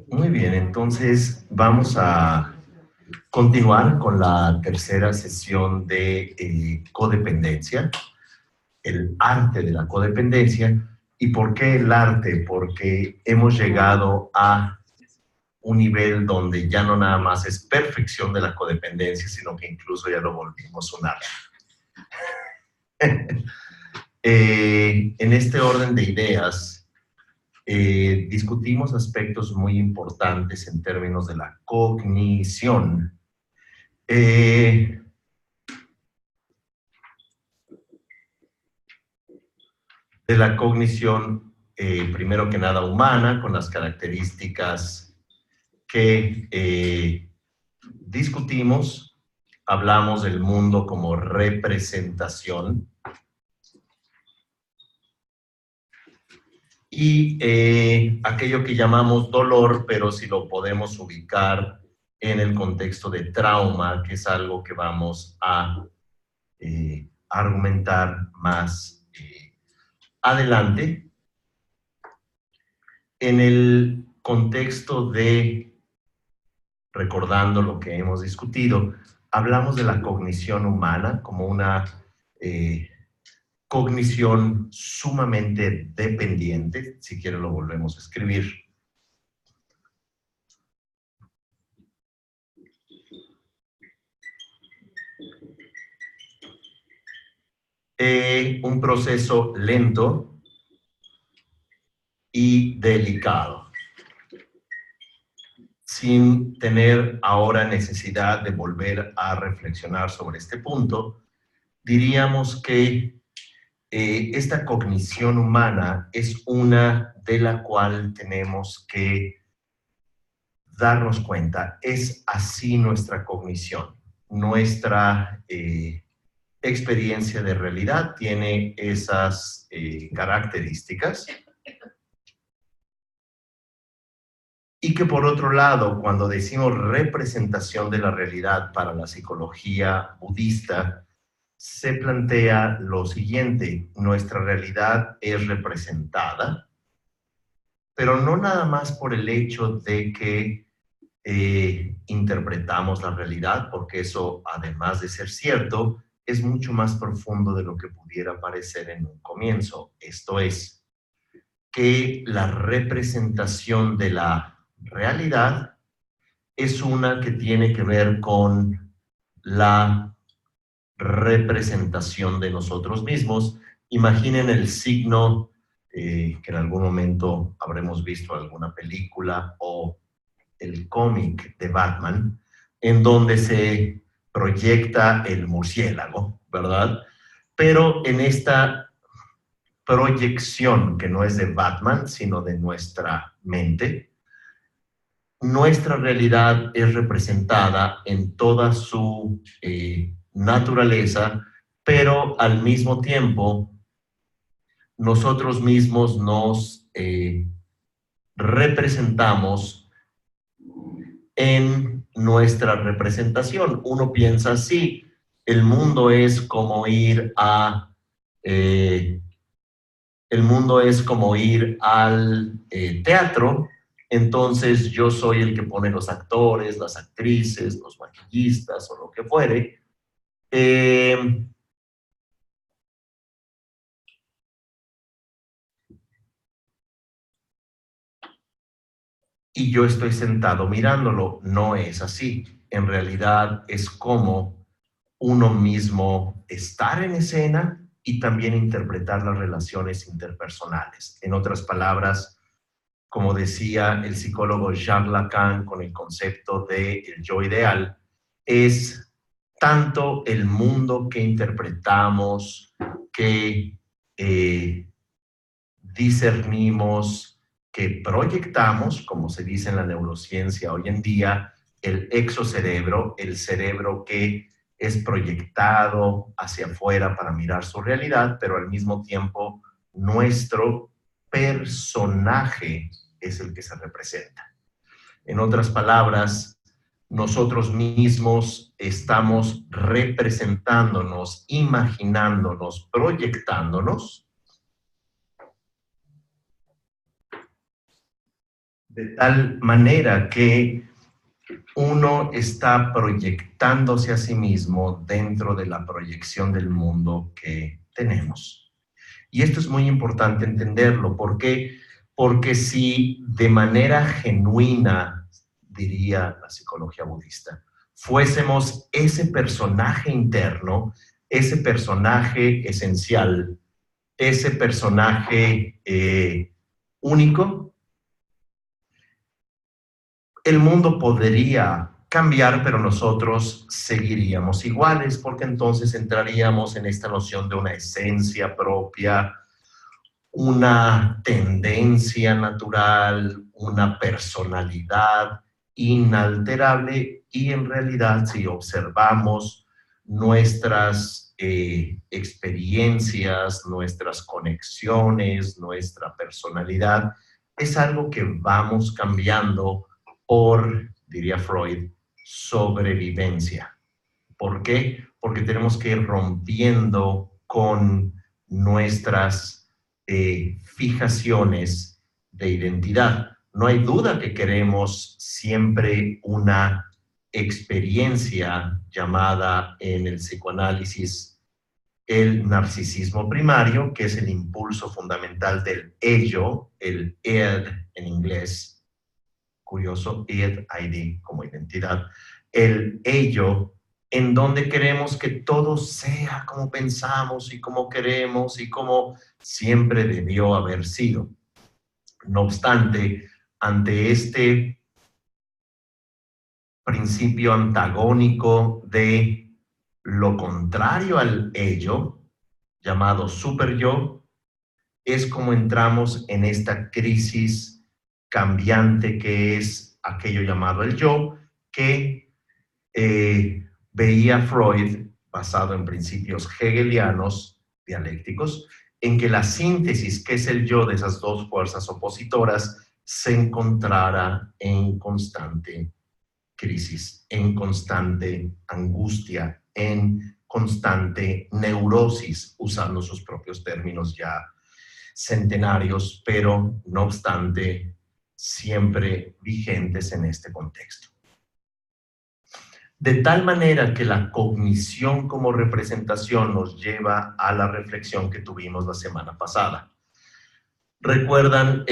Muy bien, entonces vamos a continuar con la tercera sesión de codependencia, el arte de la codependencia. ¿Y por qué el arte? Porque hemos llegado a un nivel donde ya no nada más es perfección de la codependencia, sino que incluso ya lo volvimos un arte. En este orden de ideas, discutimos aspectos muy importantes en términos de la cognición. De la cognición, primero que nada humana, con las características que discutimos. Hablamos del mundo como representación y aquello que llamamos dolor, pero si lo podemos ubicar en el contexto de trauma, que es algo que vamos a argumentar más adelante. En el contexto de, recordando lo que hemos discutido, hablamos de la cognición humana como una cognición sumamente dependiente, si quiere lo volvemos a escribir. Un proceso lento y delicado, sin tener ahora necesidad de volver a reflexionar sobre este punto. Diríamos que esta cognición humana es una de la cual tenemos que darnos cuenta. Es así nuestra cognición. Nuestra experiencia de realidad tiene esas características. Y que por otro lado, cuando decimos representación de la realidad para la psicología budista, se plantea lo siguiente: nuestra realidad es representada, pero no nada más por el hecho de que interpretamos la realidad, porque eso, además de ser cierto, es mucho más profundo de lo que pudiera parecer en un comienzo. Esto es, que la representación de la realidad es una que tiene que ver con la representación de nosotros mismos. Imaginen el signo que en algún momento habremos visto alguna película o el cómic de Batman, en donde se proyecta el murciélago, ¿verdad? Pero en esta proyección, que no es de Batman, sino de nuestra mente, nuestra realidad es representada en toda su naturaleza, pero al mismo tiempo nosotros mismos nos representamos en nuestra representación. Uno piensa así: el mundo es como ir a el mundo es como ir al teatro. Entonces yo soy el que pone los actores, las actrices, los maquillistas o lo que fuere. Y yo estoy sentado mirándolo. No es así. En realidad es como uno mismo estar en escena y también interpretar las relaciones interpersonales. En otras palabras, como decía el psicólogo Jacques Lacan con el concepto de el yo ideal, es tanto el mundo que interpretamos, que discernimos, que proyectamos, como se dice en la neurociencia hoy en día, el exocerebro, el cerebro que es proyectado hacia afuera para mirar su realidad, pero al mismo tiempo nuestro personaje es el que se representa. En otras palabras, nosotros mismos estamos representándonos, imaginándonos, proyectándonos de tal manera que uno está proyectándose a sí mismo dentro de la proyección del mundo que tenemos. Y esto es muy importante entenderlo. ¿Por qué? Porque si de manera genuina, diría la psicología budista, fuésemos ese personaje interno, ese personaje esencial, ese personaje único, el mundo podría cambiar, pero nosotros seguiríamos iguales, porque entonces entraríamos en esta noción de una esencia propia, una tendencia natural, una personalidad inalterable, y en realidad, si observamos nuestras experiencias, nuestras conexiones, nuestra personalidad, es algo que vamos cambiando por, diría Freud, sobrevivencia. ¿Por qué? Porque tenemos que ir rompiendo con nuestras fijaciones de identidad. No hay duda que queremos siempre una experiencia llamada en el psicoanálisis el narcisismo primario, que es el impulso fundamental del ello, el id en inglés, curioso, id como identidad, el ello, en donde queremos que todo sea como pensamos y como queremos y como siempre debió haber sido. No obstante, ante este principio antagónico de lo contrario al ello, llamado super yo, es como entramos en esta crisis cambiante que es aquello llamado el yo, que veía Freud, basado en principios hegelianos dialécticos, en que la síntesis, que es el yo de esas dos fuerzas opositoras, se encontrara en constante crisis, en constante angustia, en constante neurosis, usando sus propios términos ya centenarios, pero no obstante siempre vigentes en este contexto. De tal manera que la cognición como representación nos lleva a la reflexión que tuvimos la semana pasada. ¿Recuerdan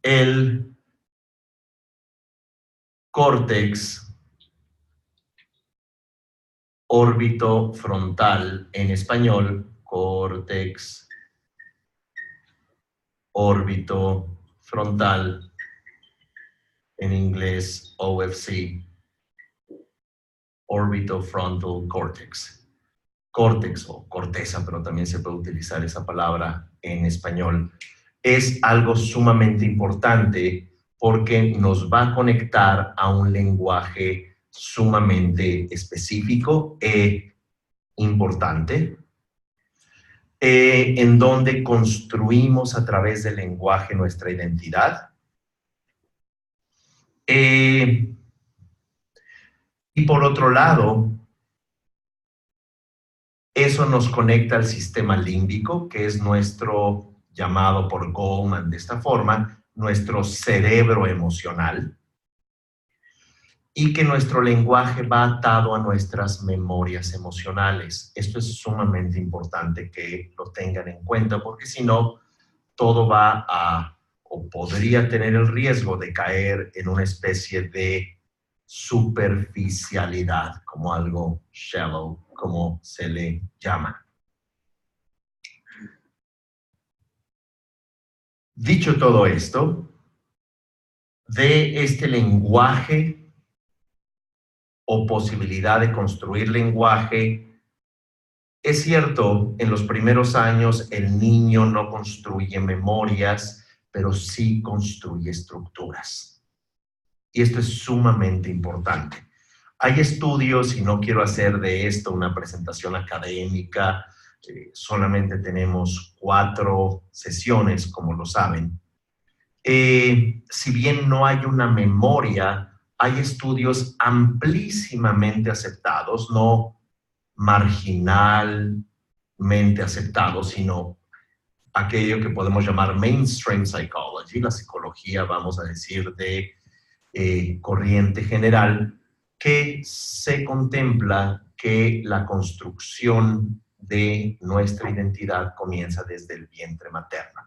el córtex órbito frontal en español, córtex órbito frontal, en inglés OFC, orbitofrontal cortex. Córtex o corteza, pero también se puede utilizar esa palabra en español. Es algo sumamente importante porque nos va a conectar a un lenguaje sumamente específico e importante, en donde construimos a través del lenguaje nuestra identidad. Y por otro lado, eso nos conecta al sistema límbico, que es nuestro, llamado por Goleman de esta forma, nuestro cerebro emocional, y que nuestro lenguaje va atado a nuestras memorias emocionales. Esto es sumamente importante que lo tengan en cuenta, porque si no, todo va a, o podría tener el riesgo de caer en una especie de superficialidad, como algo shallow, como se le llama. Dicho todo esto, de este lenguaje o posibilidad de construir lenguaje, es cierto, en los primeros años el niño no construye memorias, pero sí construye estructuras. Y esto es sumamente importante. Hay estudios, y no quiero hacer de esto una presentación académica, solamente tenemos 4 sesiones, como lo saben. Si bien no hay una memoria, hay estudios amplísimamente aceptados, no marginalmente aceptados, sino aquello que podemos llamar mainstream psychology, la psicología, vamos a decir, de corriente general, que se contempla que la construcción de nuestra identidad comienza desde el vientre materno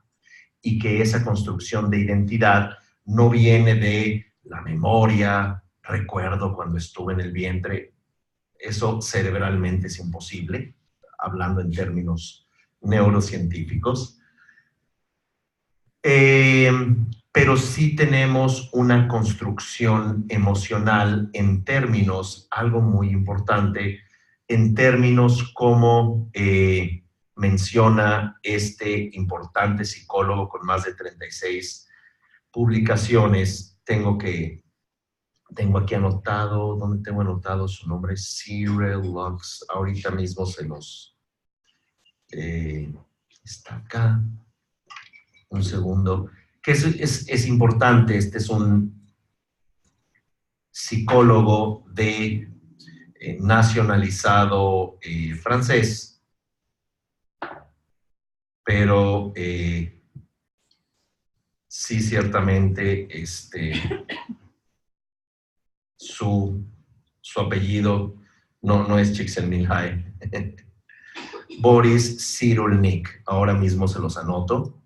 y que esa construcción de identidad no viene de la memoria, recuerdo cuando estuve en el vientre. Eso cerebralmente es imposible, hablando en términos neurocientíficos. Pero sí tenemos una construcción emocional en términos, algo muy importante, en términos como menciona este importante psicólogo con más de 36 publicaciones. Tengo aquí anotado, ¿dónde tengo anotado su nombre? Cyril Lux, ahorita mismo se los... está acá. Un segundo. Que es importante, este es un psicólogo de nacionalizado francés, pero sí ciertamente su apellido no es Csikszentmihalyi. Boris Cyrulnik, ahora mismo se los anoto.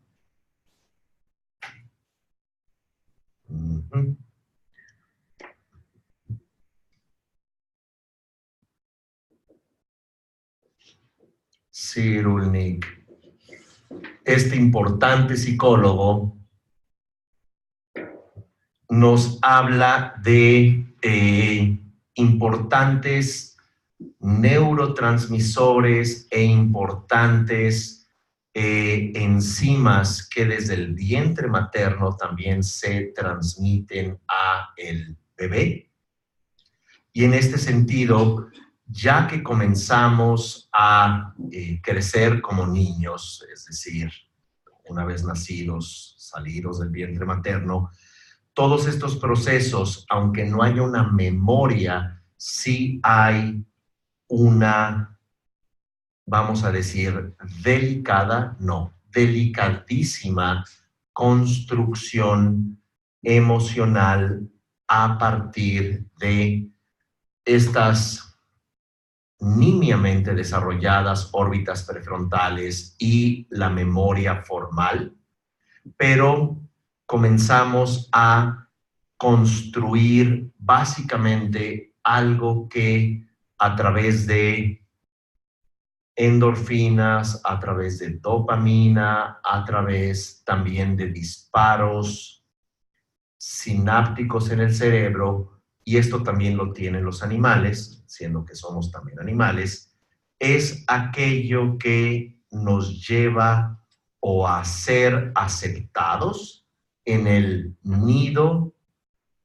Cyrulnik. Este importante psicólogo nos habla de importantes neurotransmisores e importantes enzimas que desde el vientre materno también se transmiten a el bebé. Y en este sentido, ya que comenzamos a crecer como niños, es decir, una vez nacidos, salidos del vientre materno, todos estos procesos, aunque no haya una memoria, sí hay una, vamos a decir, delicadísima construcción emocional a partir de estas nimiamente desarrolladas órbitas prefrontales y la memoria formal, pero comenzamos a construir básicamente algo que a través de endorfinas, a través de dopamina, a través también de disparos sinápticos en el cerebro, y esto también lo tienen los animales, siendo que somos también animales, es aquello que nos lleva o a ser aceptados en el nido,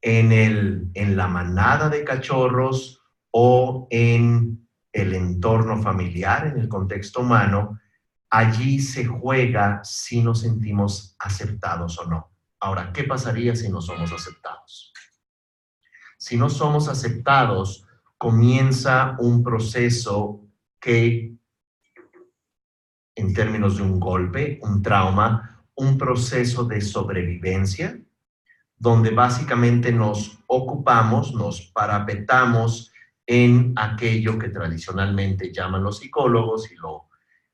en la manada de cachorros o en el entorno familiar, en el contexto humano. Allí se juega si nos sentimos aceptados o no. Ahora, ¿qué pasaría si no somos aceptados? Si no somos aceptados, comienza un proceso que, en términos de un golpe, un trauma, un proceso de sobrevivencia, donde básicamente nos ocupamos, nos parapetamos en aquello que tradicionalmente llaman los psicólogos, y lo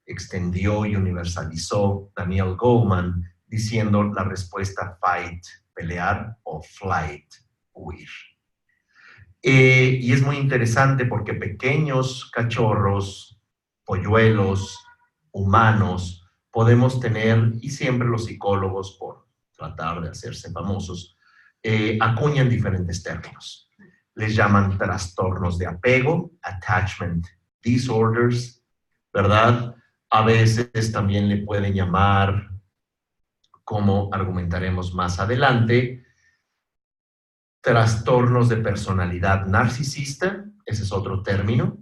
extendió y universalizó Daniel Goleman, diciendo la respuesta fight, pelear, o flight, huir. Y es muy interesante porque pequeños cachorros, polluelos, humanos, podemos tener, y siempre los psicólogos, por tratar de hacerse famosos, acuñan diferentes términos. Les llaman trastornos de apego, attachment disorders, ¿verdad? A veces también le pueden llamar, como argumentaremos más adelante, trastornos de personalidad narcisista, ese es otro término.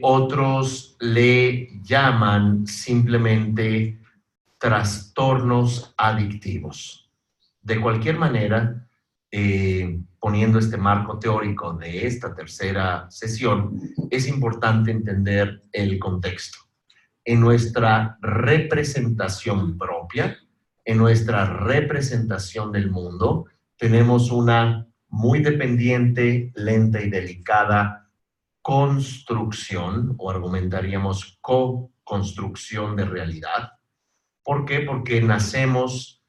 Otros le llaman simplemente trastornos adictivos. De cualquier manera, poniendo este marco teórico de esta tercera sesión, es importante entender el contexto. en nuestra representación propia, en nuestra representación del mundo. Tenemos una muy dependiente, lenta y delicada construcción, o argumentaríamos co-construcción de realidad. ¿Por qué? Porque nacemos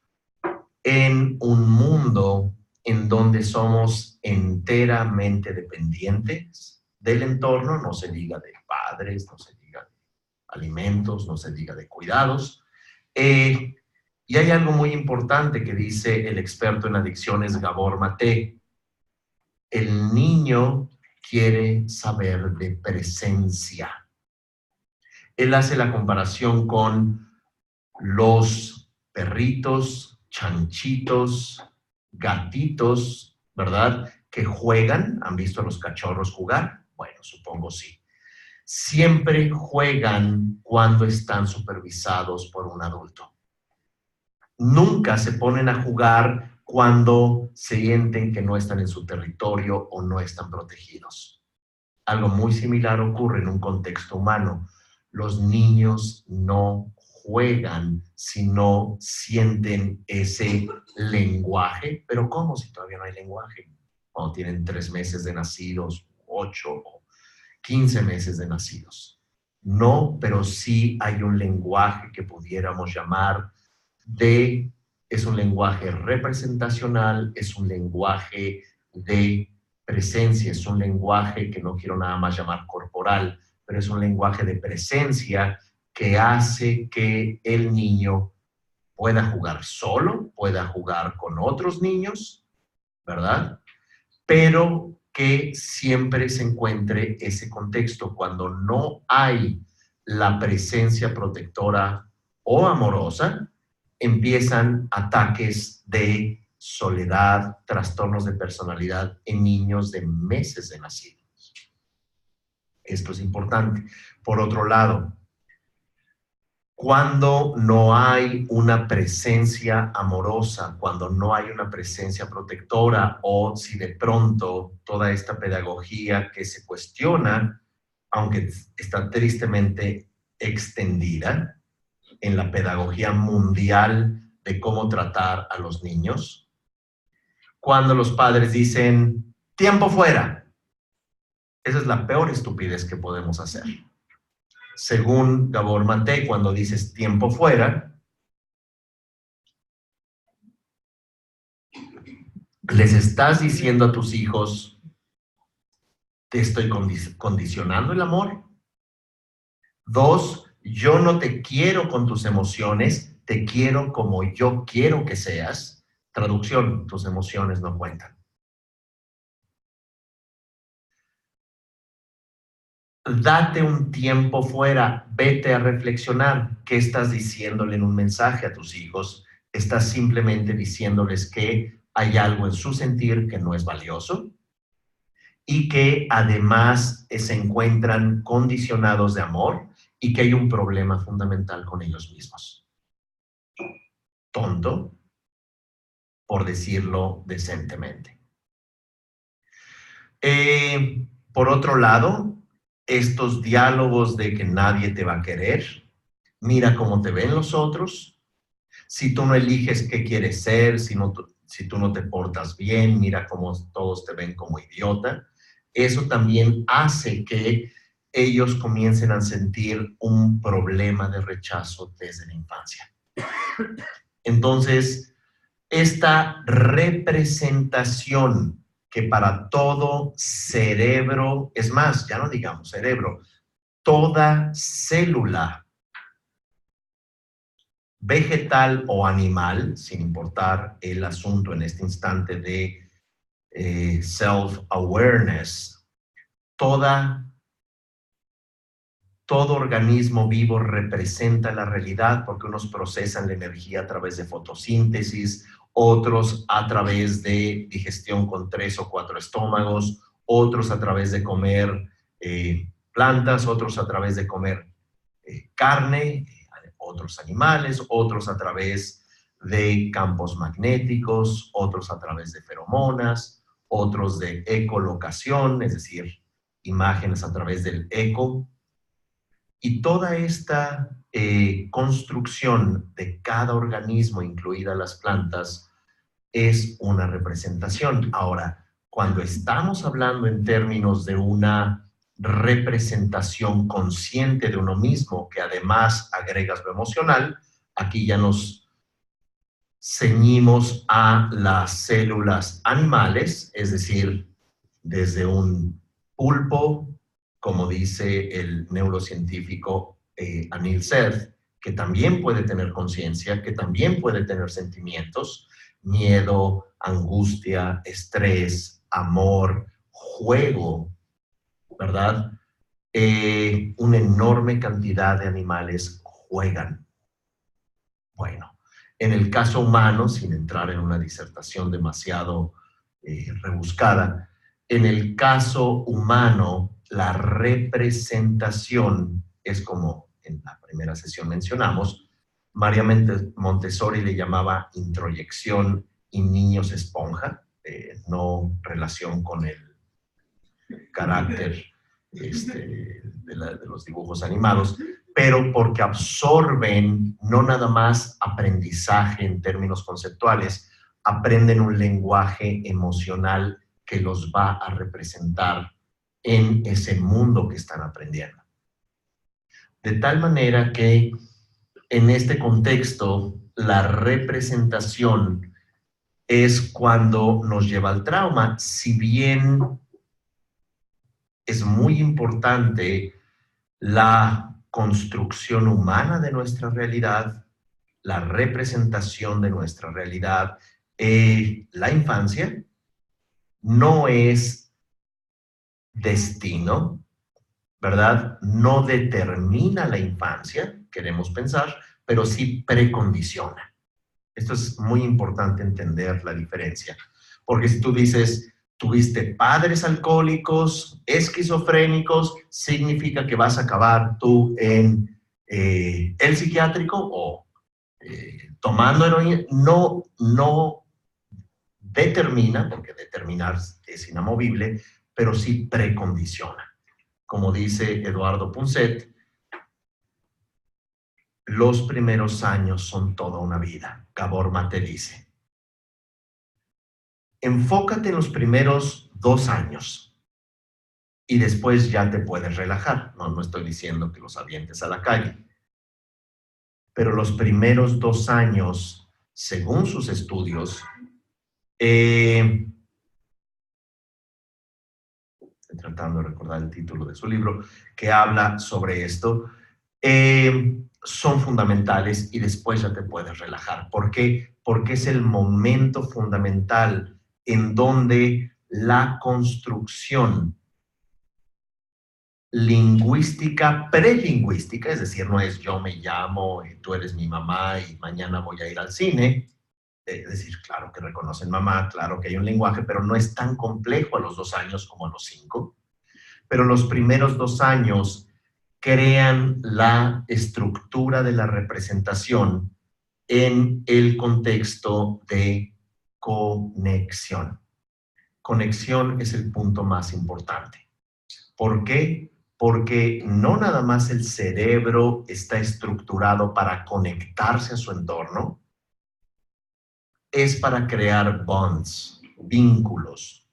en un mundo en donde somos enteramente dependientes del entorno, no se diga de padres, no se diga de alimentos, no se diga de cuidados. Y hay algo muy importante que dice el experto en adicciones Gabor Maté. El niño quiere saber de presencia. Él hace la comparación con los perritos, chanchitos, gatitos, ¿verdad? Que juegan. ¿Han visto a los cachorros jugar? Bueno, supongo sí. Siempre juegan cuando están supervisados por un adulto. Nunca se ponen a jugar cuando sienten que no están en su territorio o no están protegidos. Algo muy similar ocurre en un contexto humano. Los niños no juegan si no sienten ese lenguaje. ¿Pero cómo si todavía no hay lenguaje? Cuando tienen 3 meses de nacidos, 8 o 15 meses de nacidos. No, pero sí hay un lenguaje que pudiéramos llamar es un lenguaje representacional, es un lenguaje de presencia, es un lenguaje que no quiero nada más llamar corporal, pero es un lenguaje de presencia que hace que el niño pueda jugar solo, pueda jugar con otros niños, ¿verdad? Pero que siempre se encuentre ese contexto. Cuando no hay la presencia protectora o amorosa, empiezan ataques de soledad, trastornos de personalidad en niños de meses de nacidos. Esto es importante. Por otro lado, cuando no hay una presencia amorosa, cuando no hay una presencia protectora, o si de pronto toda esta pedagogía que se cuestiona, aunque está tristemente extendida en la pedagogía mundial de cómo tratar a los niños, cuando los padres dicen, tiempo fuera, esa es la peor estupidez que podemos hacer. Según Gabor Maté, cuando dices tiempo fuera, les estás diciendo a tus hijos, te estoy condicionando el amor. 2, yo no te quiero con tus emociones, te quiero como yo quiero que seas. Traducción, tus emociones no cuentan. Date un tiempo fuera, vete a reflexionar. ¿Qué estás diciéndole en un mensaje a tus hijos? ¿Estás simplemente diciéndoles que hay algo en su sentir que no es valioso? Y que además se encuentran condicionados de amor y que hay un problema fundamental con ellos mismos. Tonto, por decirlo decentemente. Por otro lado, estos diálogos de que nadie te va a querer, mira cómo te ven los otros, si tú no eliges qué quieres ser, si tú no te portas bien, mira cómo todos te ven como idiota. Eso también hace que ellos comiencen a sentir un problema de rechazo desde la infancia. Entonces, esta representación que para todo cerebro, es más, ya no digamos cerebro, toda célula vegetal o animal, sin importar el asunto en este instante de self-awareness, todo organismo vivo representa la realidad porque unos procesan la energía a través de fotosíntesis, otros a través de digestión con 3 o 4 estómagos, otros a través de comer plantas, otros a través de comer carne, otros animales, otros a través de campos magnéticos, otros a través de feromonas, otros de ecolocación, es decir, imágenes a través del eco. Y toda esta construcción de cada organismo, incluidas las plantas, es una representación. Ahora, cuando estamos hablando en términos de una representación consciente de uno mismo, que además agregas lo emocional, aquí ya nos ceñimos a las células animales, es decir, desde un pulpo, como dice el neurocientífico Anil Seth, que también puede tener conciencia, que también puede tener sentimientos, miedo, angustia, estrés, amor, juego, ¿verdad? Una enorme cantidad de animales juegan. Bueno, en el caso humano, sin entrar en una disertación demasiado rebuscada, en el caso humano, la representación es como en la primera sesión mencionamos, María Montessori le llamaba introyección y niños esponja, no relación con el carácter de los dibujos animados, pero porque absorben no nada más aprendizaje en términos conceptuales, aprenden un lenguaje emocional que los va a representar en ese mundo que están aprendiendo. De tal manera que en este contexto, la representación es cuando nos lleva al trauma, si bien es muy importante la construcción humana de nuestra realidad, la representación de nuestra realidad. La infancia no es destino, ¿verdad? No determina la infancia, queremos pensar, pero sí precondiciona. Esto es muy importante entender la diferencia, porque si tú dices, tuviste padres alcohólicos, esquizofrénicos, significa que vas a acabar tú en el psiquiátrico o tomando heroína. No determina, porque determinar es inamovible, pero sí precondiciona. Como dice Eduardo Punset, los primeros años son toda una vida. Gabor Mate dice, enfócate en los primeros 2 años y después ya te puedes relajar. No estoy diciendo que los avientes a la calle. Pero los primeros 2 años, según sus estudios, estoy tratando de recordar el título de su libro, que habla sobre esto, son fundamentales y después ya te puedes relajar. ¿Por qué? Porque es el momento fundamental en donde la construcción lingüística, prelingüística, es decir, no es yo me llamo, tú eres mi mamá y mañana voy a ir al cine, es decir, claro que reconocen mamá, claro que hay un lenguaje, pero no es tan complejo a los 2 años como a los 5, pero los primeros 2 años crean la estructura de la representación en el contexto de conexión. Conexión es el punto más importante. ¿Por qué? Porque no nada más el cerebro está estructurado para conectarse a su entorno, es para crear bonds, vínculos,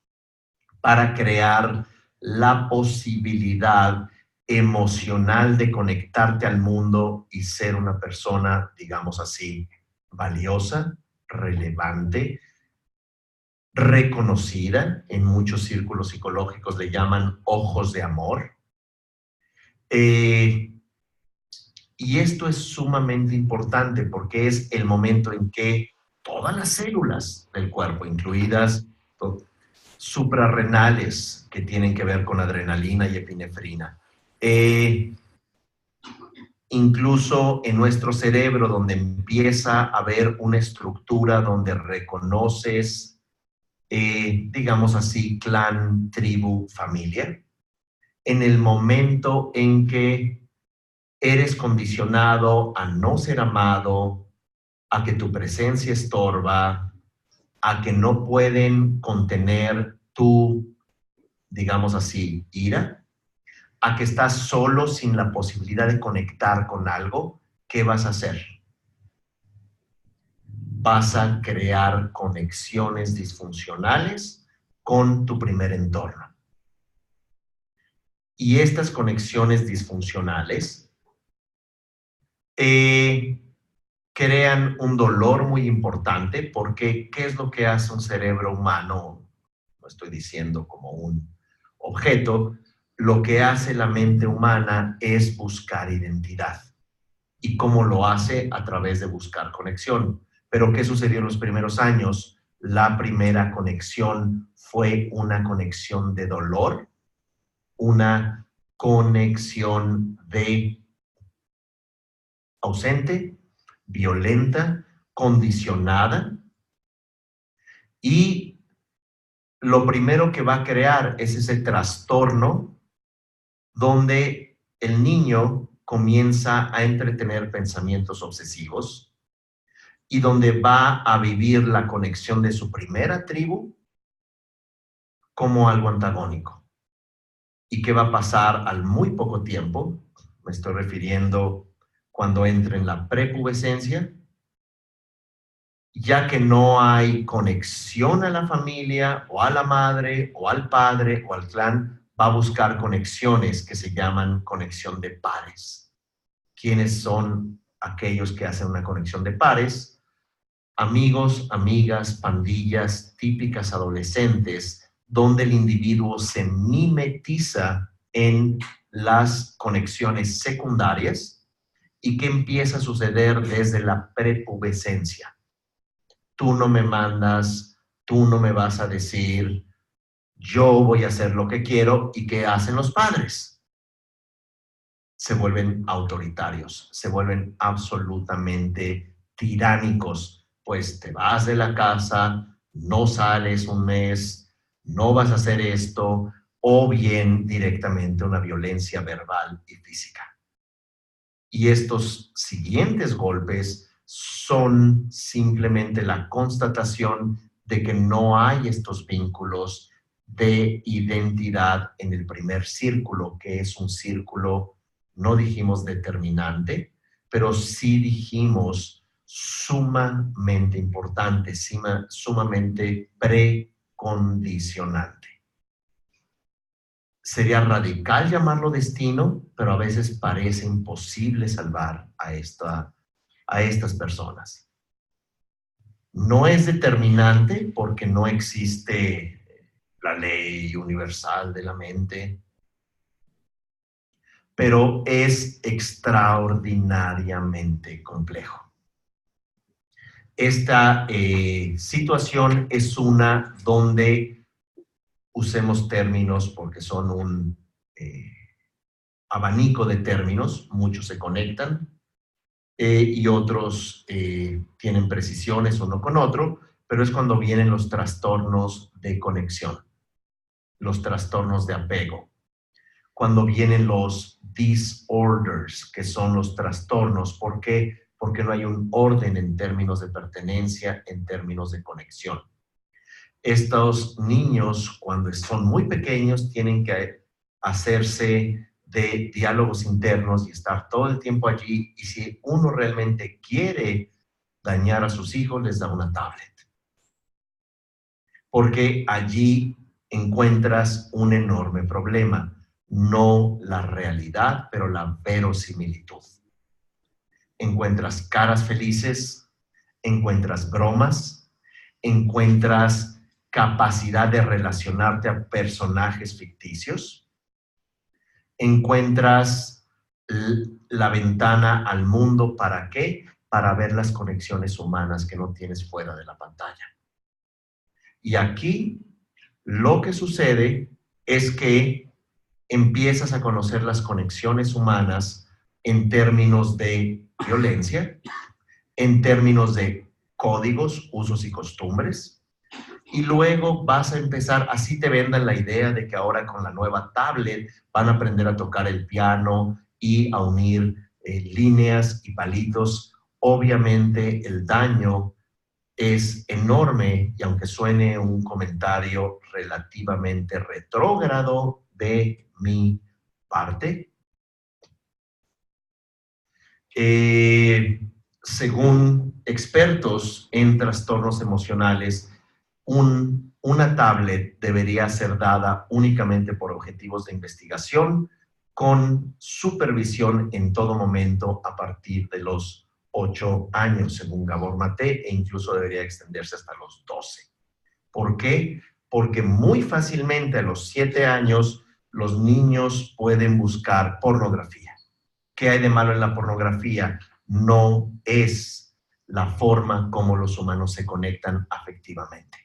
para crear la posibilidad emocional de conectarte al mundo y ser una persona, digamos así, valiosa, relevante, reconocida. En muchos círculos psicológicos le llaman ojos de amor. Y esto es sumamente importante porque es el momento en que todas las células del cuerpo, incluidas suprarrenales, que tienen que ver con adrenalina y epinefrina, incluso en nuestro cerebro, donde empieza a haber una estructura donde reconoces, digamos así, clan, tribu, familia, en el momento en que eres condicionado a no ser amado, a que tu presencia estorba, a que no pueden contener tu, digamos así, ira, a que estás solo sin la posibilidad de conectar con algo, ¿qué vas a hacer? Vas a crear conexiones disfuncionales con tu primer entorno. Y estas conexiones disfuncionales crean un dolor muy importante porque ¿qué es lo que hace un cerebro humano? No estoy diciendo como un objeto. Lo que hace la mente humana es buscar identidad. ¿Y cómo lo hace? A través de buscar conexión. Pero ¿qué sucedió en los primeros años? La primera conexión fue una conexión de dolor, una conexión de ausente, violenta, condicionada, y lo primero que va a crear es ese trastorno donde el niño comienza a entretener pensamientos obsesivos y donde va a vivir la conexión de su primera tribu como algo antagónico. ¿Y qué va a pasar al muy poco tiempo? Me estoy refiriendo cuando entre en la prepubescencia, ya que no hay conexión a la familia o a la madre o al padre o al clan, va a buscar conexiones que se llaman conexión de pares. ¿Quiénes son aquellos que hacen una conexión de pares? Amigos, amigas, pandillas típicas adolescentes, donde el individuo se mimetiza en las conexiones secundarias y que empieza a suceder desde la prepubescencia. Tú no me mandas, tú no me vas a decir, yo voy a hacer lo que quiero. ¿Y qué hacen los padres? Se vuelven autoritarios, se vuelven absolutamente tiránicos, pues te vas de la casa, no sales un mes, no vas a hacer esto, o bien directamente una violencia verbal y física. Y estos siguientes golpes son simplemente la constatación de que no hay estos vínculos de identidad en el primer círculo, que es un círculo, no dijimos determinante, pero sí dijimos sumamente importante, sumamente precondicionante. Sería radical llamarlo destino, pero a veces parece imposible salvar a estas personas. No es determinante porque no existe la ley universal de la mente, pero es extraordinariamente complejo. Esta situación es una donde usemos términos porque son un abanico de términos, muchos se conectan y otros tienen precisiones uno con otro, pero es cuando vienen los trastornos de conexión, los trastornos de apego, cuando vienen los disorders, que son los trastornos. ¿Por qué? Porque no hay un orden en términos de pertenencia, en términos de conexión. Estos niños, cuando son muy pequeños, tienen que hacerse de diálogos internos y estar todo el tiempo allí. Y si uno realmente quiere dañar a sus hijos, les da una tablet. Porque allí encuentras un enorme problema. No la realidad, pero la verosimilitud. Encuentras caras felices, encuentras bromas, encuentras capacidad de relacionarte a personajes ficticios, encuentras la ventana al mundo. ¿Para qué? Para ver las conexiones humanas que no tienes fuera de la pantalla. Y aquí lo que sucede es que empiezas a conocer las conexiones humanas en términos de violencia, en términos de códigos, usos y costumbres. Y luego vas a empezar, así te vendan la idea de que ahora con la nueva tablet van a aprender a tocar el piano y a unir líneas y palitos. Obviamente el daño es enorme y aunque suene un comentario relativamente retrógrado de mi parte. Según expertos en trastornos emocionales, una tablet debería ser dada únicamente por objetivos de investigación, con supervisión en todo momento a partir de los 8 años, según Gabor Maté, e incluso debería extenderse hasta los 12. ¿Por qué? Porque muy fácilmente a los 7 años los niños pueden buscar pornografía. ¿Qué hay de malo en la pornografía? No es la forma como los humanos se conectan afectivamente.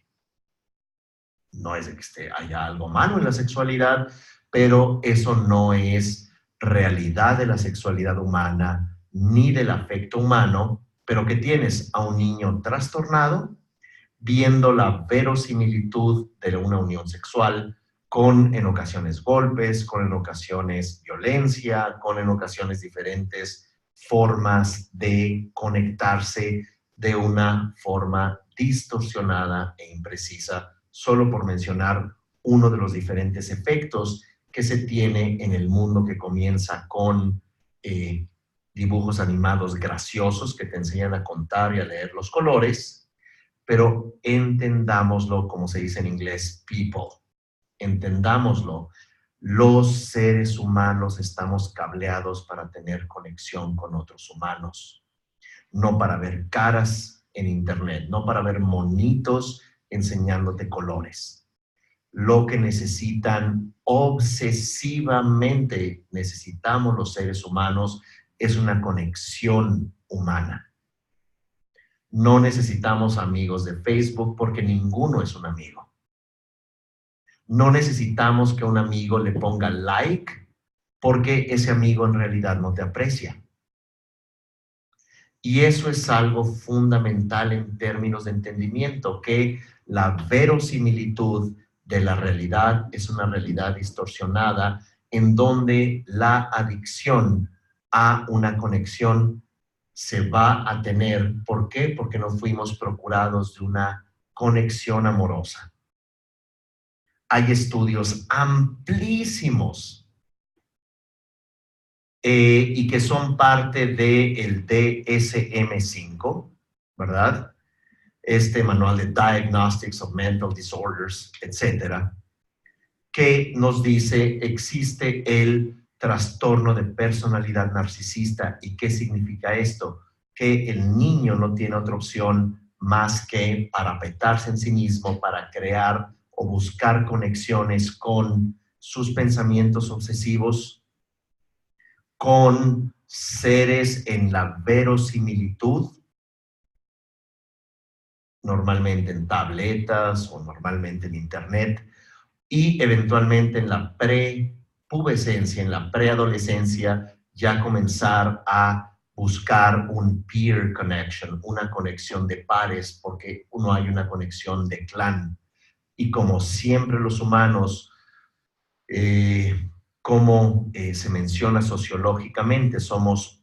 No es de que haya algo malo en la sexualidad, pero eso no es realidad de la sexualidad humana ni del afecto humano, pero que tienes a un niño trastornado viendo la verosimilitud de una unión sexual con en ocasiones golpes, con en ocasiones violencia, con en ocasiones diferentes formas de conectarse de una forma distorsionada e imprecisa, solo por mencionar uno de los diferentes efectos que se tiene en el mundo que comienza con dibujos animados graciosos que te enseñan a contar y a leer los colores, pero entendámoslo, como se dice en inglés, people. Entendámoslo. Los seres humanos estamos cableados para tener conexión con otros humanos, no para ver caras en internet, no para ver monitos enseñándote colores. Lo que necesitan obsesivamente, necesitamos los seres humanos, es una conexión humana. No necesitamos amigos de Facebook porque ninguno es un amigo. No necesitamos que un amigo le ponga like porque ese amigo en realidad no te aprecia. Y eso es algo fundamental en términos de entendimiento, que la verosimilitud de la realidad es una realidad distorsionada en donde la adicción a una conexión se va a tener. ¿Por qué? Porque no fuimos procurados de una conexión amorosa. Hay estudios amplísimos y que son parte del DSM-5, ¿verdad? Este manual de Diagnostics of Mental Disorders, etcétera, que nos dice existe el trastorno de personalidad narcisista. ¿Y qué significa esto? Que el niño no tiene otra opción más que parapetarse en sí mismo para crear o buscar conexiones con sus pensamientos obsesivos, con seres en la verosimilitud, normalmente en tabletas o normalmente en internet, y eventualmente en la prepubescencia, en la preadolescencia, ya comenzar a buscar un peer connection, una conexión de pares, porque no hay una conexión de clan. Y como siempre los humanos, como se menciona sociológicamente, somos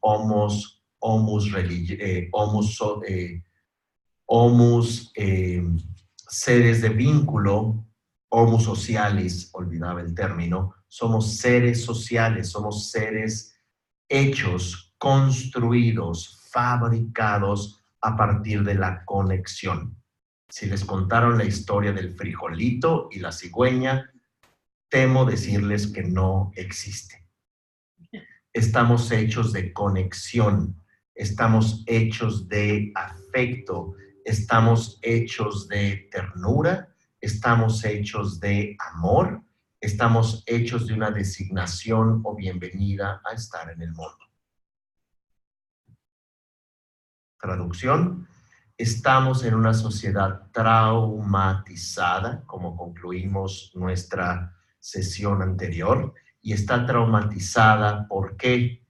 seres de vínculo, homo socialis, olvidaba el término, somos seres sociales, somos seres hechos, construidos, fabricados a partir de la conexión. Si les contaron la historia del frijolito y la cigüeña, temo decirles que no existe. Estamos hechos de conexión, estamos hechos de afecto, estamos hechos de ternura, estamos hechos de amor, estamos hechos de una designación o bienvenida a estar en el mundo. Traducción: estamos en una sociedad traumatizada, como concluimos nuestra sesión anterior, y está traumatizada. ¿Por qué?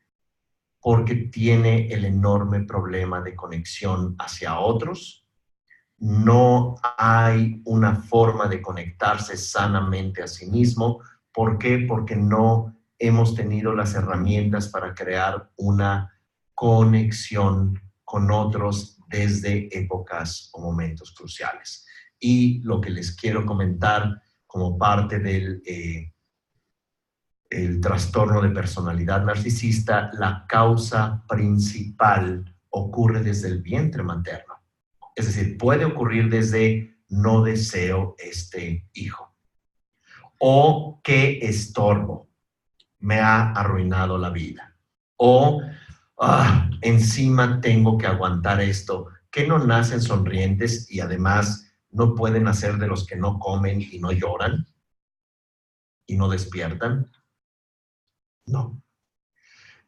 Porque tiene el enorme problema de conexión hacia otros. No hay una forma de conectarse sanamente a sí mismo. ¿Por qué? Porque no hemos tenido las herramientas para crear una conexión con otros desde épocas o momentos cruciales. Y lo que les quiero comentar como parte del el trastorno de personalidad narcisista, la causa principal ocurre desde el vientre materno. Es decir, puede ocurrir desde no deseo este hijo. O qué estorbo, me ha arruinado la vida. O encima tengo que aguantar esto, que no nacen sonrientes y además no pueden hacer de los que no comen y no lloran y no despiertan. No.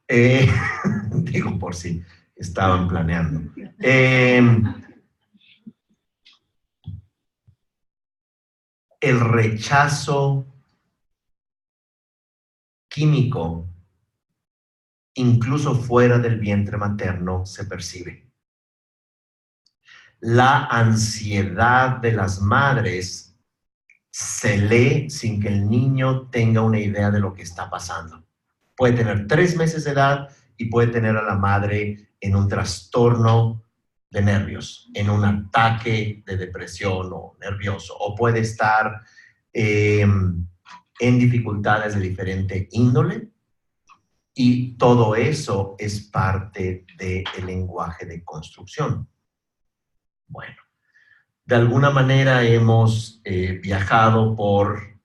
Digo por si estaban planeando. El rechazo químico, incluso fuera del vientre materno, se percibe. La ansiedad de las madres se lee sin que el niño tenga una idea de lo que está pasando. Puede tener 3 meses de edad y puede tener a la madre en un trastorno de nervios, en un ataque de depresión o nervioso, o puede estar en dificultades de diferente índole, y todo eso es parte del lenguaje de construcción. Bueno, de alguna manera hemos viajado por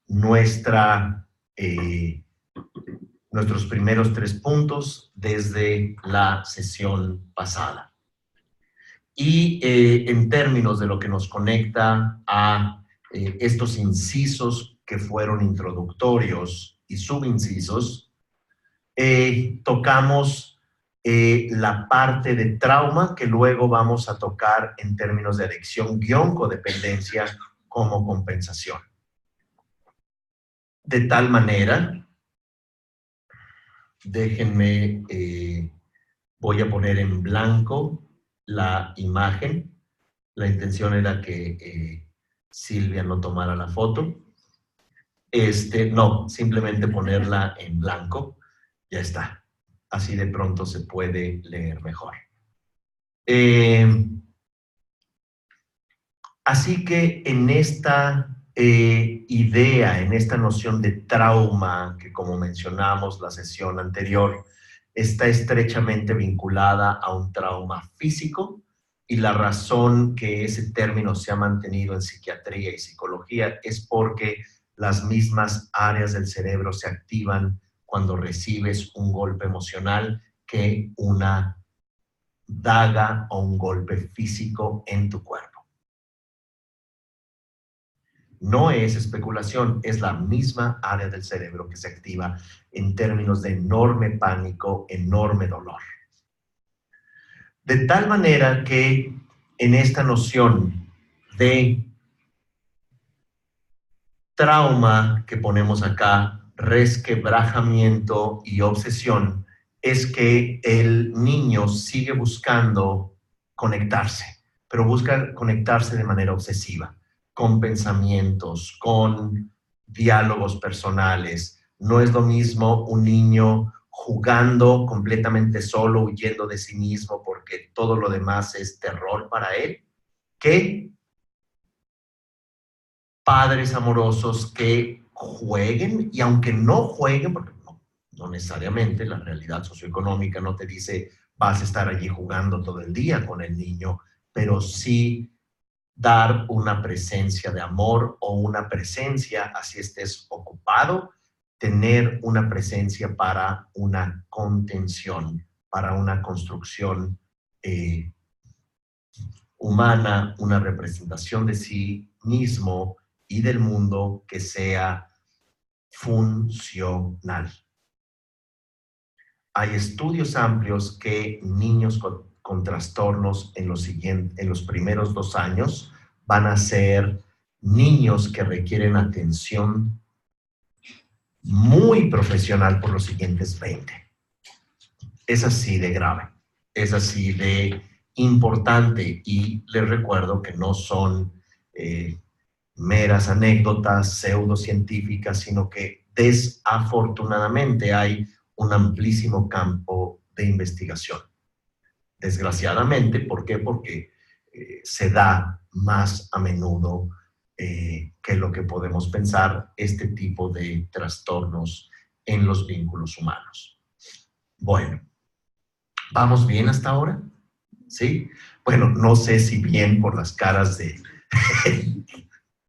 nuestros primeros 3 puntos desde la sesión pasada. Y en términos de lo que nos conecta a estos incisos que fueron introductorios y subincisos, tocamos la parte de trauma que luego vamos a tocar en términos de adicción-codependencia como compensación. De tal manera, déjenme, voy a poner en blanco la imagen. La intención era que Silvia no tomara la foto. No, simplemente ponerla en blanco. Ya está. Así de pronto se puede leer mejor. Así que en esta idea, en esta noción de trauma, que como mencionamos la sesión anterior, está estrechamente vinculada a un trauma físico, y la razón que ese término se ha mantenido en psiquiatría y psicología es porque las mismas áreas del cerebro se activan cuando recibes un golpe emocional que una daga o un golpe físico en tu cuerpo. No es especulación, es la misma área del cerebro que se activa en términos de enorme pánico, enorme dolor. De tal manera que en esta noción de trauma que ponemos acá, resquebrajamiento y obsesión, es que el niño sigue buscando conectarse, pero busca conectarse de manera obsesiva, con pensamientos, con diálogos personales. No es lo mismo un niño jugando completamente solo, huyendo de sí mismo porque todo lo demás es terror para él, que padres amorosos que jueguen, y aunque no jueguen, porque no necesariamente la realidad socioeconómica no te dice vas a estar allí jugando todo el día con el niño, pero sí dar una presencia de amor o una presencia, así estés ocupado, tener una presencia para una contención, para una construcción humana, una representación de sí mismo y del mundo que sea funcional. Hay estudios amplios que niños con trastornos en los primeros 2 años van a ser niños que requieren atención muy profesional por los siguientes 20. Es así de grave, es así de importante, y les recuerdo que no son meras anécdotas pseudocientíficas, sino que desafortunadamente hay un amplísimo campo de investigación. Desgraciadamente, ¿por qué? Porque se da más a menudo que lo que podemos pensar este tipo de trastornos en los vínculos humanos. Bueno, ¿vamos bien hasta ahora? ¿Sí? Bueno, no sé si bien por las caras de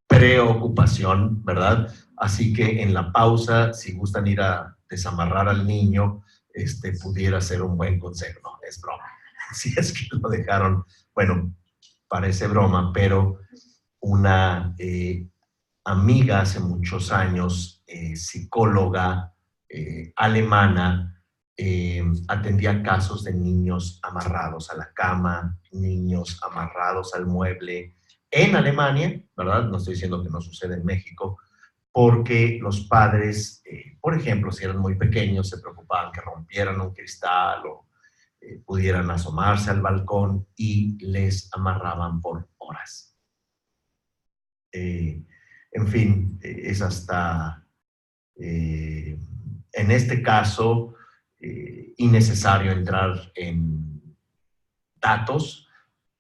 preocupación, ¿verdad? Así que en la pausa, si gustan ir a desamarrar al niño, pudiera ser un buen consejo. No, es broma. Si es que lo dejaron, bueno, parece broma, pero una amiga hace muchos años, psicóloga alemana, atendía casos de niños amarrados a la cama, niños amarrados al mueble en Alemania, ¿verdad? No estoy diciendo que no sucede en México, porque los padres, por ejemplo, si eran muy pequeños, se preocupaban que rompieran un cristal o pudieran asomarse al balcón y les amarraban por horas. En fin, es hasta, en este caso, innecesario entrar en datos,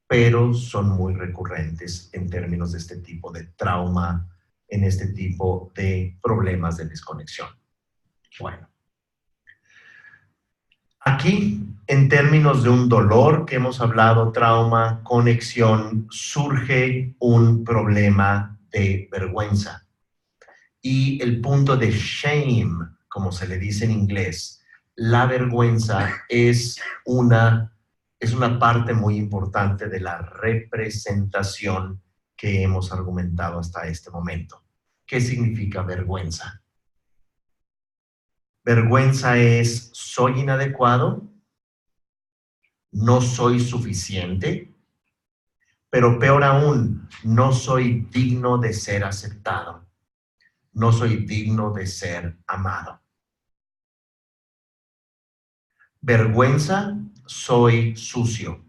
pero son muy recurrentes en términos de este tipo de trauma, en este tipo de problemas de desconexión. Bueno, aquí, en términos de un dolor que hemos hablado, trauma, conexión, surge un problema de vergüenza. Y el punto de shame, como se le dice en inglés, la vergüenza es una parte muy importante de la representación que hemos argumentado hasta este momento. ¿Qué significa vergüenza? Vergüenza es soy inadecuado, no soy suficiente, pero peor aún, no soy digno de ser aceptado, no soy digno de ser amado. Vergüenza, soy sucio,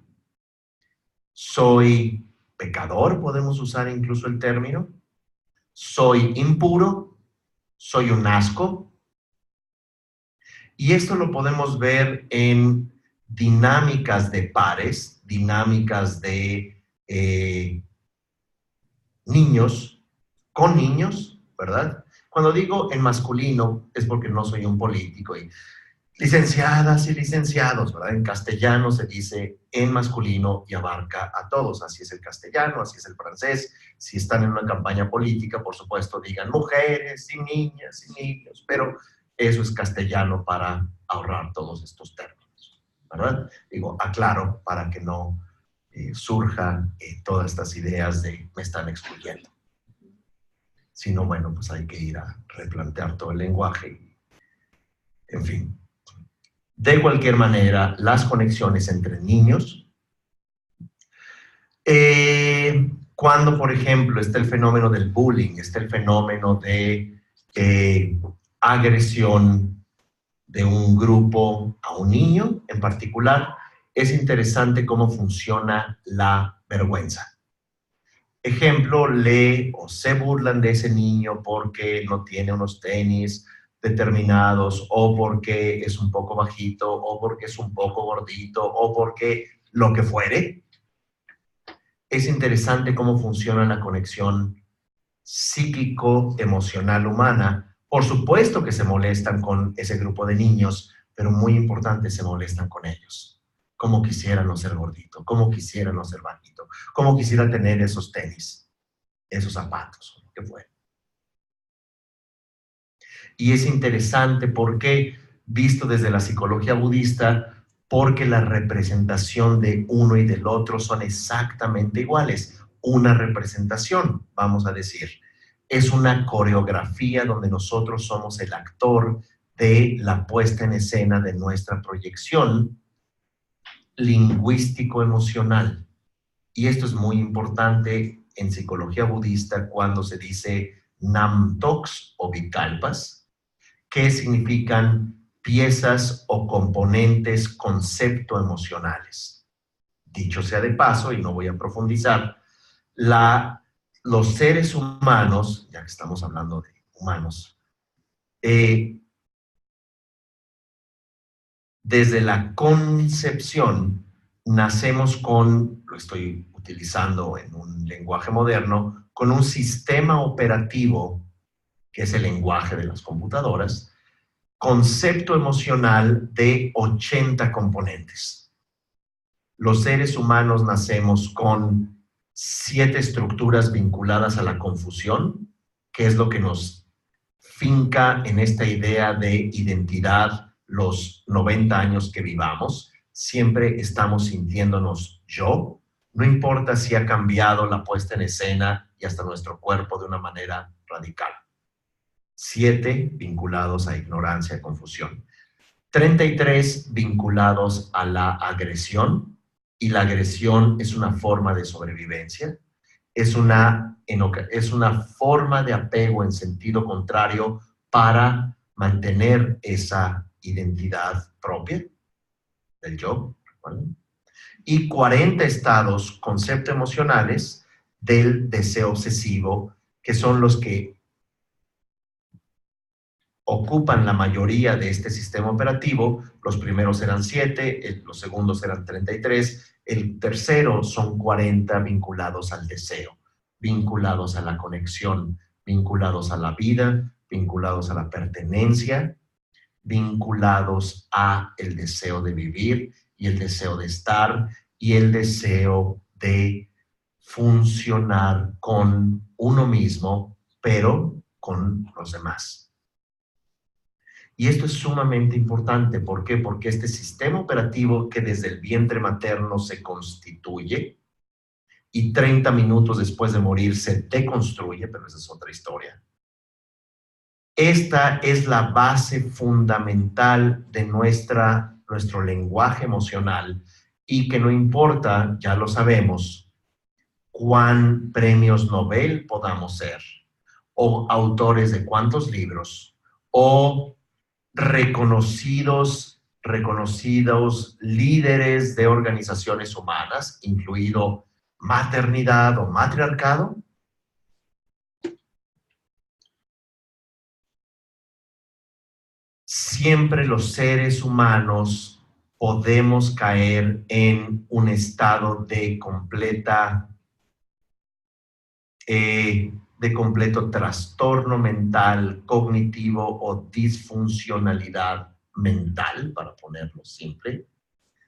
soy pecador, podemos usar incluso el término, soy impuro, soy un asco. Y esto lo podemos ver en dinámicas de pares, dinámicas de niños con niños, ¿verdad? Cuando digo en masculino es porque no soy un político y licenciadas y licenciados, ¿verdad? En castellano se dice en masculino y abarca a todos. Así es el castellano, así es el francés. Si están en una campaña política, por supuesto, digan mujeres y niñas y niños, pero eso es castellano para ahorrar todos estos términos, ¿verdad? Digo, aclaro para que no surjan todas estas ideas de me están excluyendo. Si no, bueno, pues hay que ir a replantear todo el lenguaje. En fin. De cualquier manera, las conexiones entre niños, cuando, por ejemplo, está el fenómeno del bullying, está el fenómeno de agresión de un grupo a un niño en particular, es interesante cómo funciona la vergüenza. Ejemplo, lee o se burlan de ese niño porque no tiene unos tenis determinados, o porque es un poco bajito, o porque es un poco gordito, o porque lo que fuere. Es interesante cómo funciona la conexión psíquico-emocional humana. Por supuesto que se molestan con ese grupo de niños, pero muy importante, se molestan con ellos. Cómo quisiera no ser gordito, cómo quisiera no ser bajito, cómo quisiera tener esos tenis, esos zapatos, lo que fuera. Y es interesante porque, visto desde la psicología budista, porque la representación de uno y del otro son exactamente iguales. Una representación, vamos a decir, es una coreografía donde nosotros somos el actor de la puesta en escena de nuestra proyección lingüístico-emocional. Y esto es muy importante en psicología budista cuando se dice namtoks o vikalpas, que significan piezas o componentes concepto-emocionales. Dicho sea de paso, y no voy a profundizar, los seres humanos, ya que estamos hablando de humanos, desde la concepción nacemos con, lo estoy utilizando en un lenguaje moderno, con un sistema operativo, que es el lenguaje de las computadoras, concepto emocional de 80 componentes. Los seres humanos nacemos con 7 estructuras vinculadas a la confusión, que es lo que nos finca en esta idea de identidad los 90 años que vivamos. Siempre estamos sintiéndonos yo, no importa si ha cambiado la puesta en escena y hasta nuestro cuerpo de una manera radical. 7 vinculados a ignorancia y confusión. 33 vinculados a la agresión, y la agresión es una forma de sobrevivencia, es una forma de apego en sentido contrario para mantener esa identidad propia del yo, ¿vale? Y 40 estados concepto-emocionales del deseo obsesivo, que son los que ocupan la mayoría de este sistema operativo. Los primeros eran 7, los segundos eran 33, el tercero son 40 vinculados al deseo, vinculados a la conexión, vinculados a la vida, vinculados a la pertenencia, vinculados a el deseo de vivir y el deseo de estar y el deseo de funcionar con uno mismo, pero con los demás. Y esto es sumamente importante. ¿Por qué? Porque este sistema operativo que desde el vientre materno se constituye y 30 minutos después de morir se deconstruye, pero esa es otra historia. Esta es la base fundamental de nuestro lenguaje emocional, y que no importa, ya lo sabemos, cuán premios Nobel podamos ser, o autores de cuántos libros, o reconocidos líderes de organizaciones humanas, incluido maternidad o matriarcado. Siempre los seres humanos podemos caer en un estado de completo trastorno mental, cognitivo o disfuncionalidad mental, para ponerlo simple,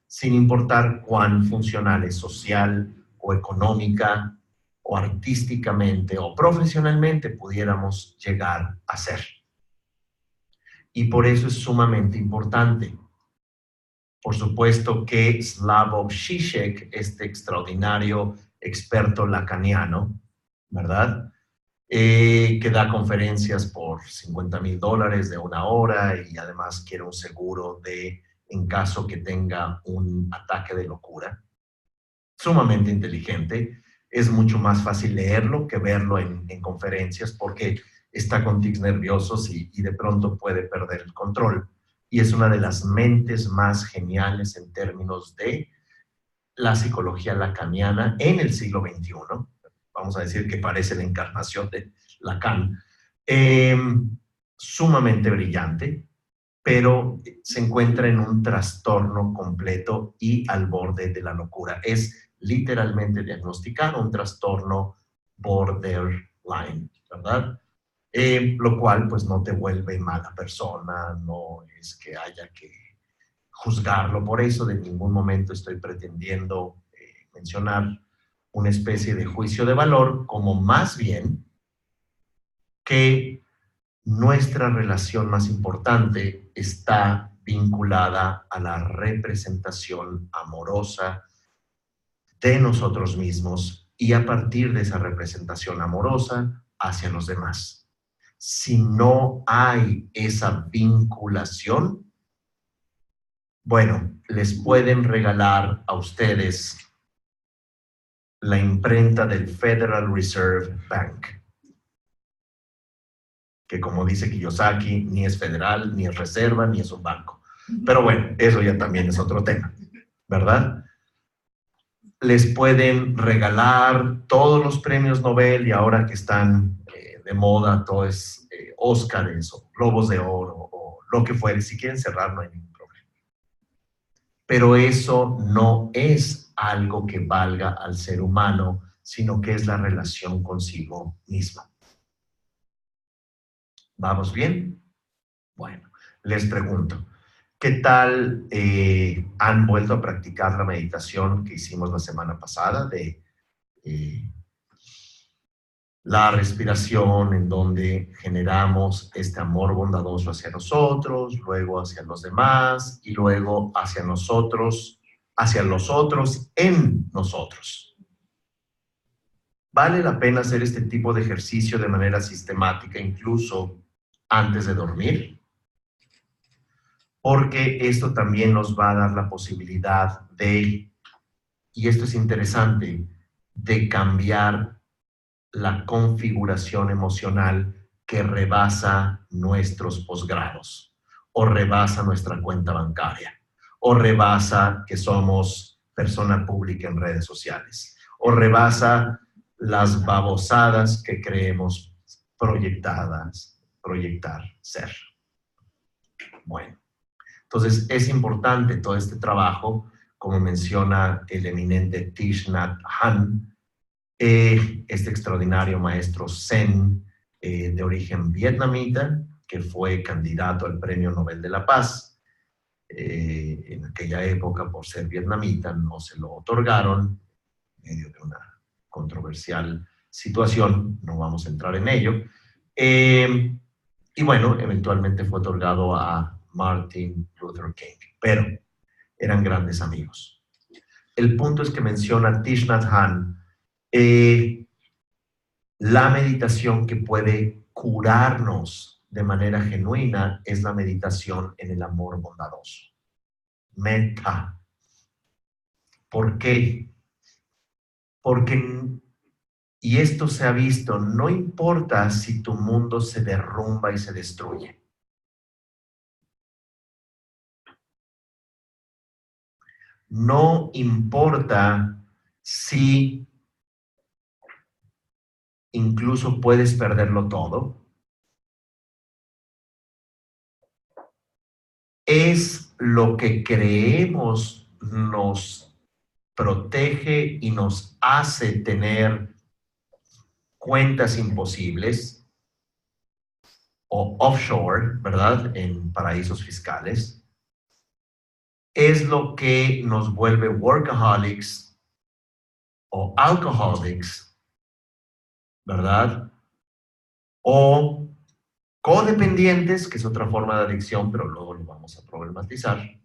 sin importar cuán funcional es social o económica o artísticamente o profesionalmente pudiéramos llegar a ser. Y por eso es sumamente importante. Por supuesto que Slavoj Žižek, este extraordinario experto lacaniano, ¿verdad? Que da conferencias por $50,000 de 1 hora, y además quiere un seguro en caso que tenga un ataque de locura. Sumamente inteligente. Es mucho más fácil leerlo que verlo en conferencias, porque está con tics nerviosos y de pronto puede perder el control. Y es una de las mentes más geniales en términos de la psicología lacaniana en el siglo XXI. Vamos a decir que parece la encarnación de Lacan. Sumamente brillante, pero se encuentra en un trastorno completo y al borde de la locura. Es literalmente diagnosticado un trastorno borderline, ¿verdad? Lo cual pues no te vuelve mala persona, no es que haya que juzgarlo. Por eso de ningún momento estoy pretendiendo mencionar una especie de juicio de valor, como más bien que nuestra relación más importante está vinculada a la representación amorosa de nosotros mismos, y a partir de esa representación amorosa hacia los demás. Si no hay esa vinculación, bueno, les pueden regalar a ustedes la imprenta del Federal Reserve Bank, que, como dice Kiyosaki, ni es federal, ni es reserva, ni es un banco. Pero bueno, eso ya también es otro tema, ¿verdad? Les pueden regalar todos los premios Nobel, y ahora que están de moda, todo es Óscares o Globos de Oro o lo que fuere. Si quieren cerrar, no hay ningún problema. Pero eso no es algo que valga al ser humano, sino que es la relación consigo mismo. ¿Vamos bien? Bueno, les pregunto, ¿qué tal han vuelto a practicar la meditación que hicimos la semana pasada de la respiración, en donde generamos este amor bondadoso hacia nosotros, luego hacia los demás y luego hacia nosotros, hacia los otros en nosotros? Vale la pena hacer este tipo de ejercicio de manera sistemática, incluso antes de dormir, porque esto también nos va a dar la posibilidad de, y esto es interesante, de cambiar la configuración emocional que rebasa nuestros posgrados, o rebasa nuestra cuenta bancaria, o rebasa que somos persona pública en redes sociales, o rebasa las babosadas que creemos proyectar ser. Bueno, entonces es importante todo este trabajo, como menciona el eminente Thich Nhat Hanh, este extraordinario maestro Zen de origen vietnamita, que fue candidato al Premio Nobel de la Paz. En aquella época, por ser vietnamita, no se lo otorgaron, en medio de una controversial situación, no vamos a entrar en ello. Y bueno, eventualmente fue otorgado a Martin Luther King, pero eran grandes amigos. El punto es que menciona Thich Nhat Hanh, la meditación que puede curarnos de manera genuina es la meditación en el amor bondadoso. Metta. ¿Por qué? Porque, y esto se ha visto, no importa si tu mundo se derrumba y se destruye. No importa si incluso puedes perderlo todo. Es lo que creemos nos protege y nos hace tener cuentas imposibles o offshore, ¿verdad? En paraísos fiscales. Es lo que nos vuelve workaholics o alcoholics, ¿verdad? O codependientes, que es otra forma de adicción, pero luego lo vamos a problematizar.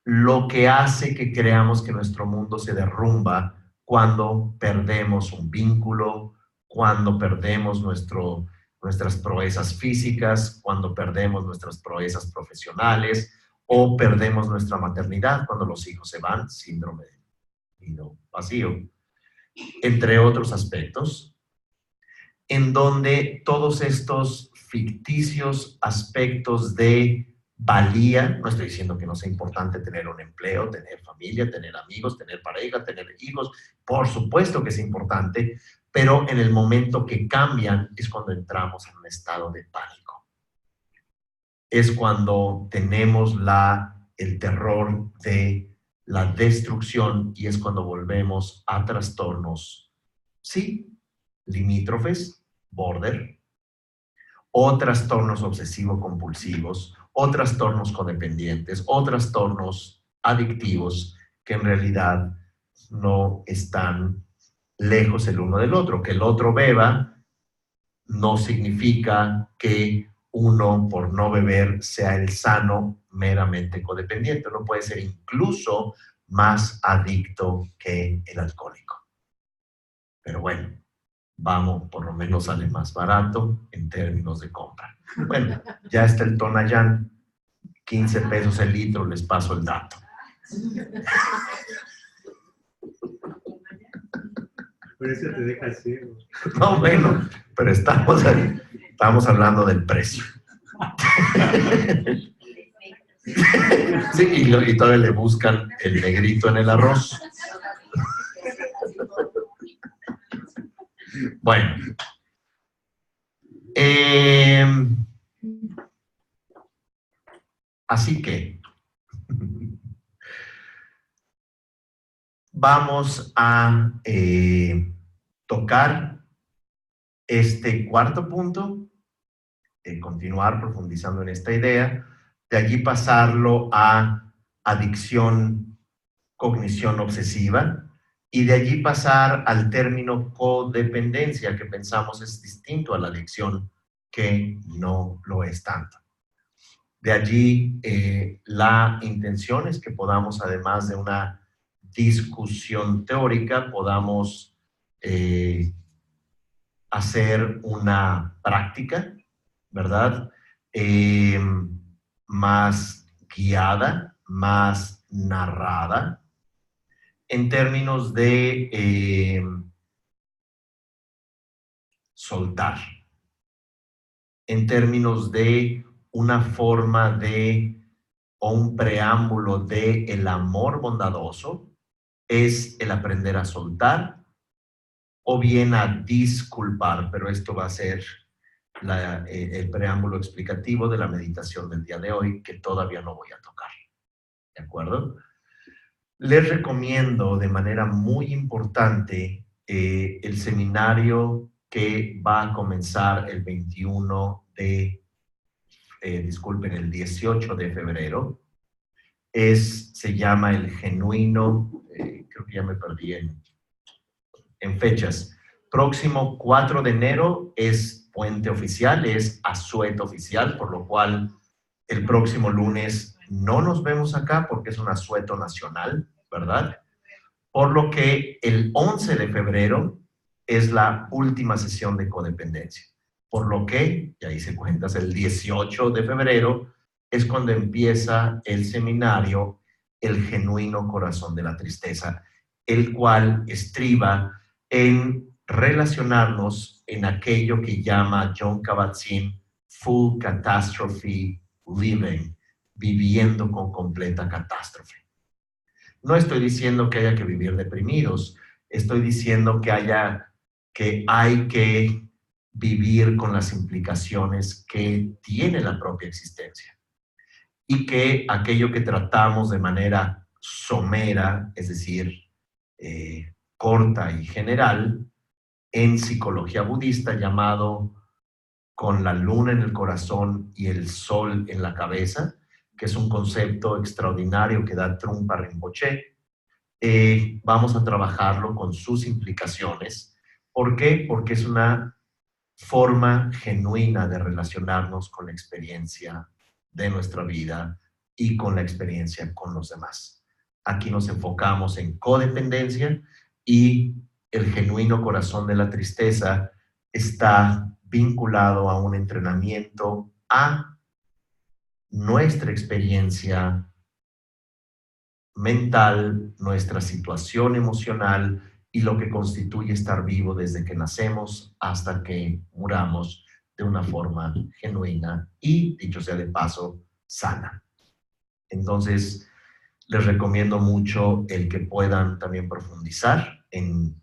Lo que hace que creamos que nuestro mundo se derrumba cuando perdemos un vínculo, cuando perdemos nuestras proezas físicas, cuando perdemos nuestras proezas profesionales o perdemos nuestra maternidad, cuando los hijos se van, síndrome de nido vacío, entre otros aspectos, en donde todos estos ficticios aspectos de valía, no estoy diciendo que no sea importante tener un empleo, tener familia, tener amigos, tener pareja, tener hijos, por supuesto que es importante, pero en el momento que cambian es cuando entramos en un estado de pánico. Es cuando tenemos el terror de la destrucción y es cuando volvemos a trastornos, sí, limítrofes, border, o trastornos obsesivo-compulsivos, o trastornos codependientes, o trastornos adictivos que en realidad no están lejos el uno del otro. Que el otro beba no significa que uno, por no beber, sea el sano meramente codependiente. Uno puede ser incluso más adicto que el alcohólico. Pero bueno, vamos, por lo menos sale más barato en términos de compra. Bueno, ya está el Tonayán, 15 pesos el litro, les paso el dato. Por eso te deja ciego. No, bueno, pero estamos hablando del precio. Sí, y todavía le buscan el negrito en el arroz. Bueno. Así que vamos a tocar este cuarto punto, continuar profundizando en esta idea, de allí pasarlo a adicción, cognición obsesiva, y de allí pasar al término codependencia, que pensamos es distinto a la adicción, que no lo es tanto. De allí la intención es que podamos, además de una discusión teórica, podamos hacer una práctica, ¿verdad? Más guiada, más narrada, en términos de soltar, en términos de una forma de, o un preámbulo de el amor bondadoso, es el aprender a soltar o bien a disculpar, pero esto va a ser el preámbulo explicativo de la meditación del día de hoy, que todavía no voy a tocar, ¿de acuerdo? Les recomiendo de manera muy importante el seminario que va a comenzar el 21 de, disculpen, el 18 de febrero. Se llama El Genuino, creo que ya me perdí en fechas. Próximo 4 de enero es puente oficial, es asueto oficial, por lo cual el próximo lunes no nos vemos acá porque es un asueto nacional, ¿verdad? Por lo que el 11 de febrero es la última sesión de codependencia. Por lo que, ya hice cuentas, el 18 de febrero es cuando empieza el seminario El Genuino Corazón de la Tristeza, el cual estriba en relacionarnos en aquello que llama Jon Kabat-Zinn Full Catastrophe Living, viviendo con completa catástrofe. No estoy diciendo que haya que vivir deprimidos, estoy diciendo que hay que vivir con las implicaciones que tiene la propia existencia y que aquello que tratamos de manera somera, es decir, corta y general, en psicología budista llamado con la luna en el corazón y el sol en la cabeza, que es un concepto extraordinario que da Trungpa Rinpoche. Vamos a trabajarlo con sus implicaciones. ¿Por qué? Porque es una forma genuina de relacionarnos con la experiencia de nuestra vida y con la experiencia con los demás. Aquí nos enfocamos en codependencia y el genuino corazón de la tristeza está vinculado a un entrenamiento a nuestra experiencia mental, nuestra situación emocional y lo que constituye estar vivo desde que nacemos hasta que muramos de una forma genuina y, dicho sea de paso, sana. Entonces, les recomiendo mucho el que puedan también profundizar en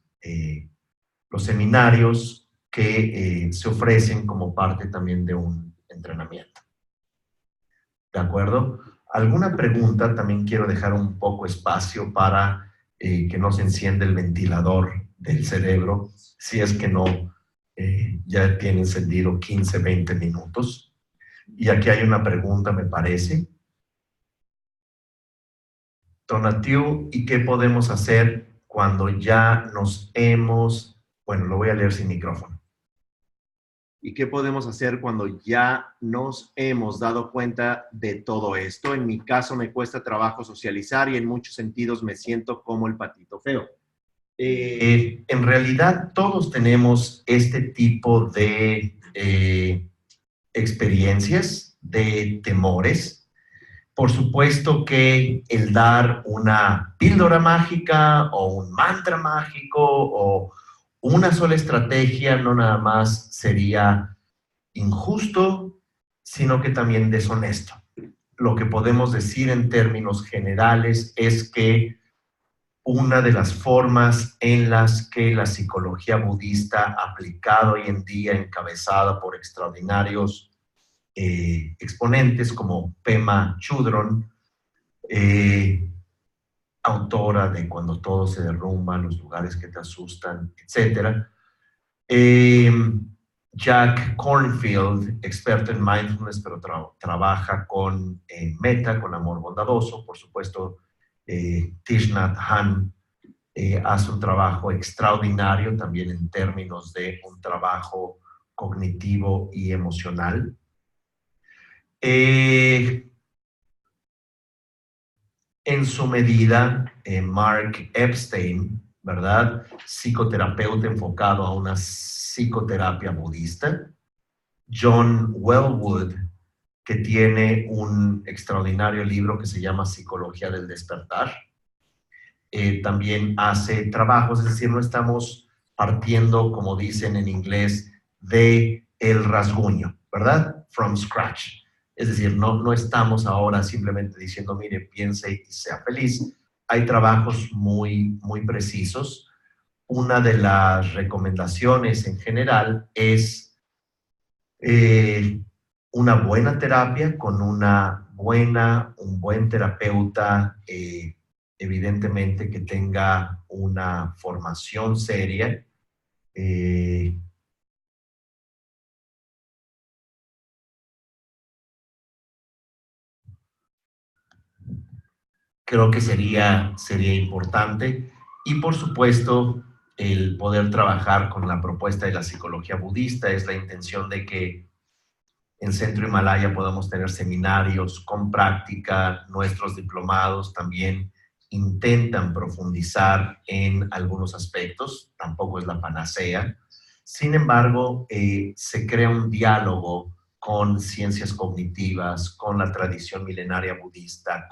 los seminarios que se ofrecen como parte también de un entrenamiento. ¿De acuerdo? ¿Alguna pregunta? También quiero dejar un poco espacio para que no se encienda el ventilador del cerebro, si es que no ya tiene encendido 15, 20 minutos. Y aquí hay una pregunta, me parece. Tonatiu, ¿y qué podemos hacer cuando ya nos hemos... Bueno, lo voy a leer sin micrófono. ¿Y qué podemos hacer cuando ya nos hemos dado cuenta de todo esto? En mi caso me cuesta trabajo socializar y en muchos sentidos me siento como el patito feo. En realidad todos tenemos este tipo de experiencias, de temores. Por supuesto que el dar una píldora mágica o un mantra mágico o una sola estrategia no nada más sería injusto, sino que también deshonesto. Lo que podemos decir en términos generales es que una de las formas en las que la psicología budista aplicada hoy en día, encabezada por extraordinarios exponentes como Pema Chodron, autora de Cuando todo se derrumba, Los lugares que te asustan, etc. Jack Kornfield, experto en mindfulness, pero trabaja con Meta, con amor bondadoso. Por supuesto, Thich Nhat Hanh hace un trabajo extraordinario también en términos de un trabajo cognitivo y emocional. En su medida, Mark Epstein, ¿verdad? Psicoterapeuta enfocado a una psicoterapia budista. John Wellwood, que tiene un extraordinario libro que se llama Psicología del Despertar. También hace trabajos, es decir, no estamos partiendo, como dicen en inglés, de el rasguño, ¿verdad? From scratch. Es decir, no estamos ahora simplemente diciendo, mire, piense y sea feliz. Hay trabajos muy precisos. Una de las recomendaciones en general es una buena terapia con un buen terapeuta, evidentemente que tenga una formación seria. Creo que sería importante. Y por supuesto, el poder trabajar con la propuesta de la psicología budista es la intención de que en Centro Himalaya podamos tener seminarios con práctica. Nuestros diplomados también intentan profundizar en algunos aspectos, tampoco es la panacea. Sin embargo, se crea un diálogo con ciencias cognitivas, con la tradición milenaria budista,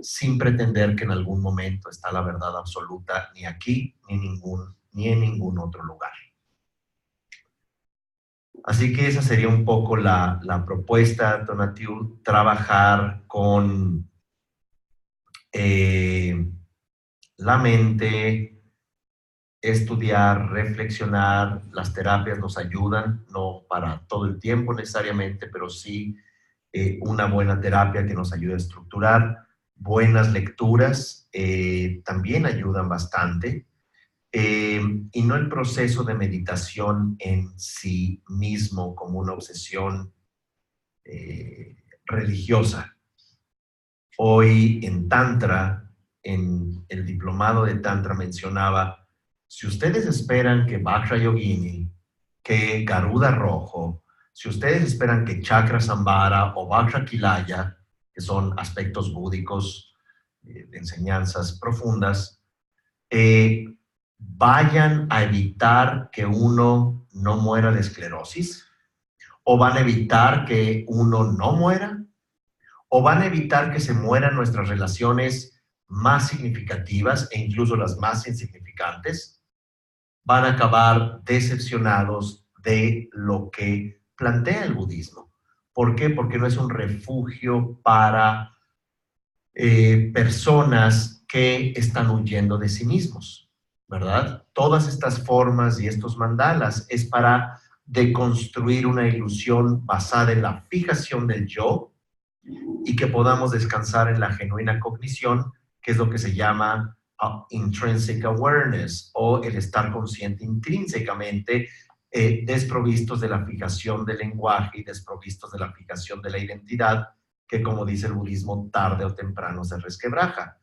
sin pretender que en algún momento está la verdad absoluta, ni aquí, ni en ningún otro lugar. Así que esa sería un poco la propuesta, Tonatiuh, trabajar con la mente, estudiar, reflexionar. Las terapias nos ayudan, no para todo el tiempo necesariamente, pero sí una buena terapia que nos ayude a estructurar. Buenas lecturas también ayudan bastante. Y no el proceso de meditación en sí mismo como una obsesión religiosa. Hoy en Tantra, en el diplomado de Tantra mencionaba, si ustedes esperan que Vajrayogini, que Garuda Rojo, si ustedes esperan que Chakrasambhara o Vajrakilaya, que son aspectos búdicos de enseñanzas profundas, vayan a evitar que uno no muera de esclerosis, o van a evitar que uno no muera, o van a evitar que se mueran nuestras relaciones más significativas e incluso las más insignificantes, van a acabar decepcionados de lo que plantea el budismo. ¿Por qué? Porque no es un refugio para personas que están huyendo de sí mismos, ¿verdad? Todas estas formas y estos mandalas es para deconstruir una ilusión basada en la fijación del yo y que podamos descansar en la genuina cognición, que es lo que se llama intrinsic awareness, o el estar consciente intrínsecamente, desprovistos de la fijación del lenguaje y desprovistos de la fijación de la identidad, que como dice el budismo, tarde o temprano se resquebraja.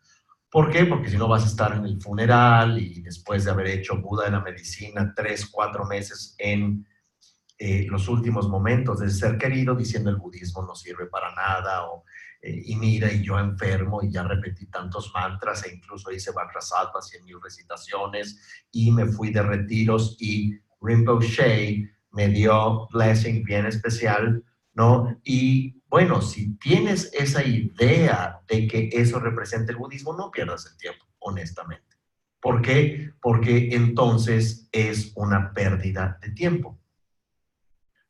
¿Por qué? Porque si no vas a estar en el funeral y después de haber hecho Buda de la medicina 3, 4 meses en los últimos momentos del ser querido, diciendo el budismo no sirve para nada, y mira, y yo enfermo, y ya repetí tantos mantras, e incluso hice Vajrasattva, 100,000 recitaciones, y me fui de retiros, y Rinpoche me dio blessing bien especial, ¿no? Y bueno, si tienes esa idea de que eso representa el budismo, no pierdas el tiempo, honestamente. ¿Por qué? Porque entonces es una pérdida de tiempo.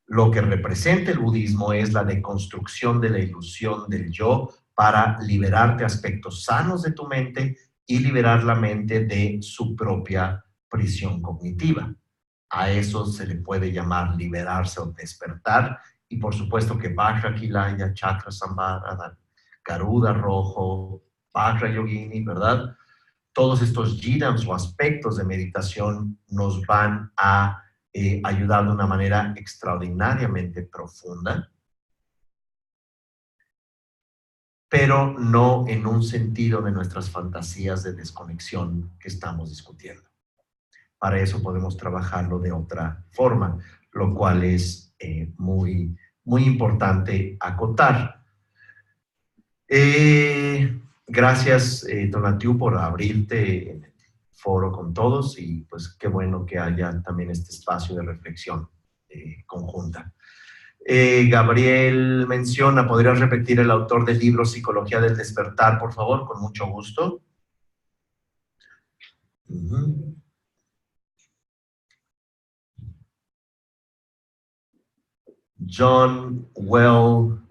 Lo que representa el budismo es la deconstrucción de la ilusión del yo para liberarte aspectos sanos de tu mente y liberar la mente de su propia prisión cognitiva. A eso se le puede llamar liberarse o despertar. Y por supuesto que Vajrakilaya, Chakrasambhara, Garuda Rojo, Vajrayogini, ¿verdad? todos estos yidams o aspectos de meditación nos van a ayudar de una manera extraordinariamente profunda, pero no en un sentido de nuestras fantasías de desconexión que estamos discutiendo. Para eso podemos trabajarlo de otra forma, lo cual es muy, muy importante acotar. Gracias, Tonatiu, por abrirte en el foro con todos y pues qué bueno que haya también este espacio de reflexión conjunta. Gabriel menciona, ¿podrías repetir el autor del libro Psicología del Despertar, por favor? Con mucho gusto. John Wellwood.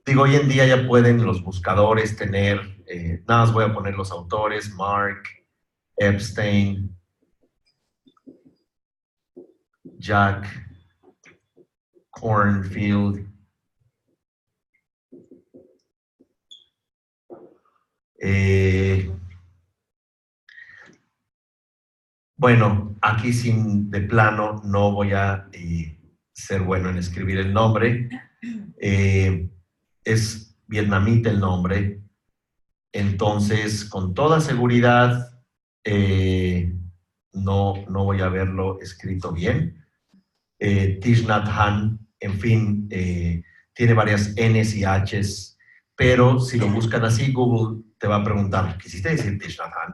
Digo, hoy en día ya pueden los buscadores tener, nada más voy a poner los autores, Mark Epstein, Jack Kornfield, bueno, aquí sin de plano no voy a ser bueno en escribir el nombre. Es vietnamita el nombre, entonces con toda seguridad no voy a haberlo escrito bien. Thich Nhat Hanh, en fin, tiene varias N's y H's, pero si lo buscan así, Google te va a preguntar, ¿quisiste decir Thich Nhat Hanh?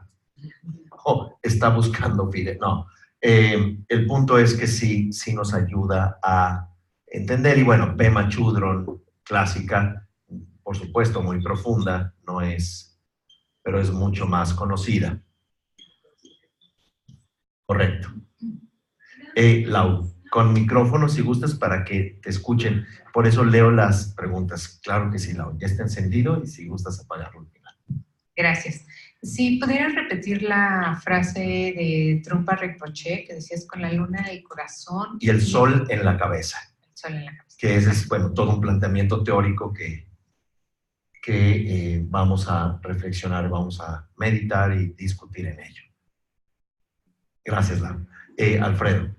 Oh, está buscando Fidel. No, el punto es que sí nos ayuda a entender, y bueno, Pema Chodron, clásica, por supuesto muy profunda, no es, pero es mucho más conocida. Correcto. Lau, con micrófono si gustas para que te escuchen, por eso leo las preguntas. Claro que sí, Lau, ya está encendido y si gustas apagarlo al final. Gracias. Sí, ¿podrías repetir la frase de Trungpa Rinpoche que decías con la luna en el corazón? Y el sol en la cabeza. El sol en la cabeza. Que ese es, bueno, todo un planteamiento teórico que vamos a reflexionar, vamos a meditar y discutir en ello. Gracias, Lau. Alfredo.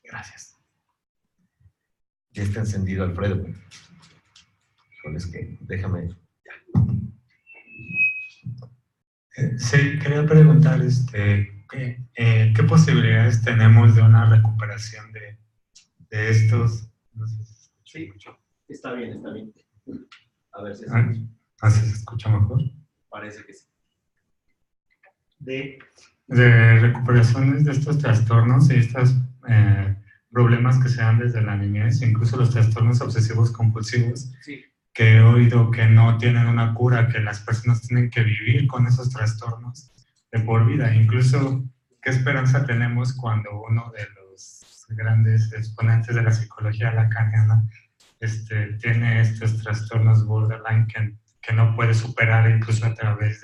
Gracias. Ya está encendido, Alfredo. Es que déjame... Sí, quería preguntar ¿qué posibilidades tenemos de una recuperación de estos? No sé si sí, está bien. A ver si se escucha mejor. Parece que sí. De recuperaciones de estos trastornos y estos problemas que se dan desde la niñez, incluso los trastornos obsesivos compulsivos. Sí. Que he oído que no tienen una cura, que las personas tienen que vivir con esos trastornos de por vida. Incluso, ¿qué esperanza tenemos cuando uno de los grandes exponentes de la psicología lacaniana tiene estos trastornos borderline que no puede superar incluso a través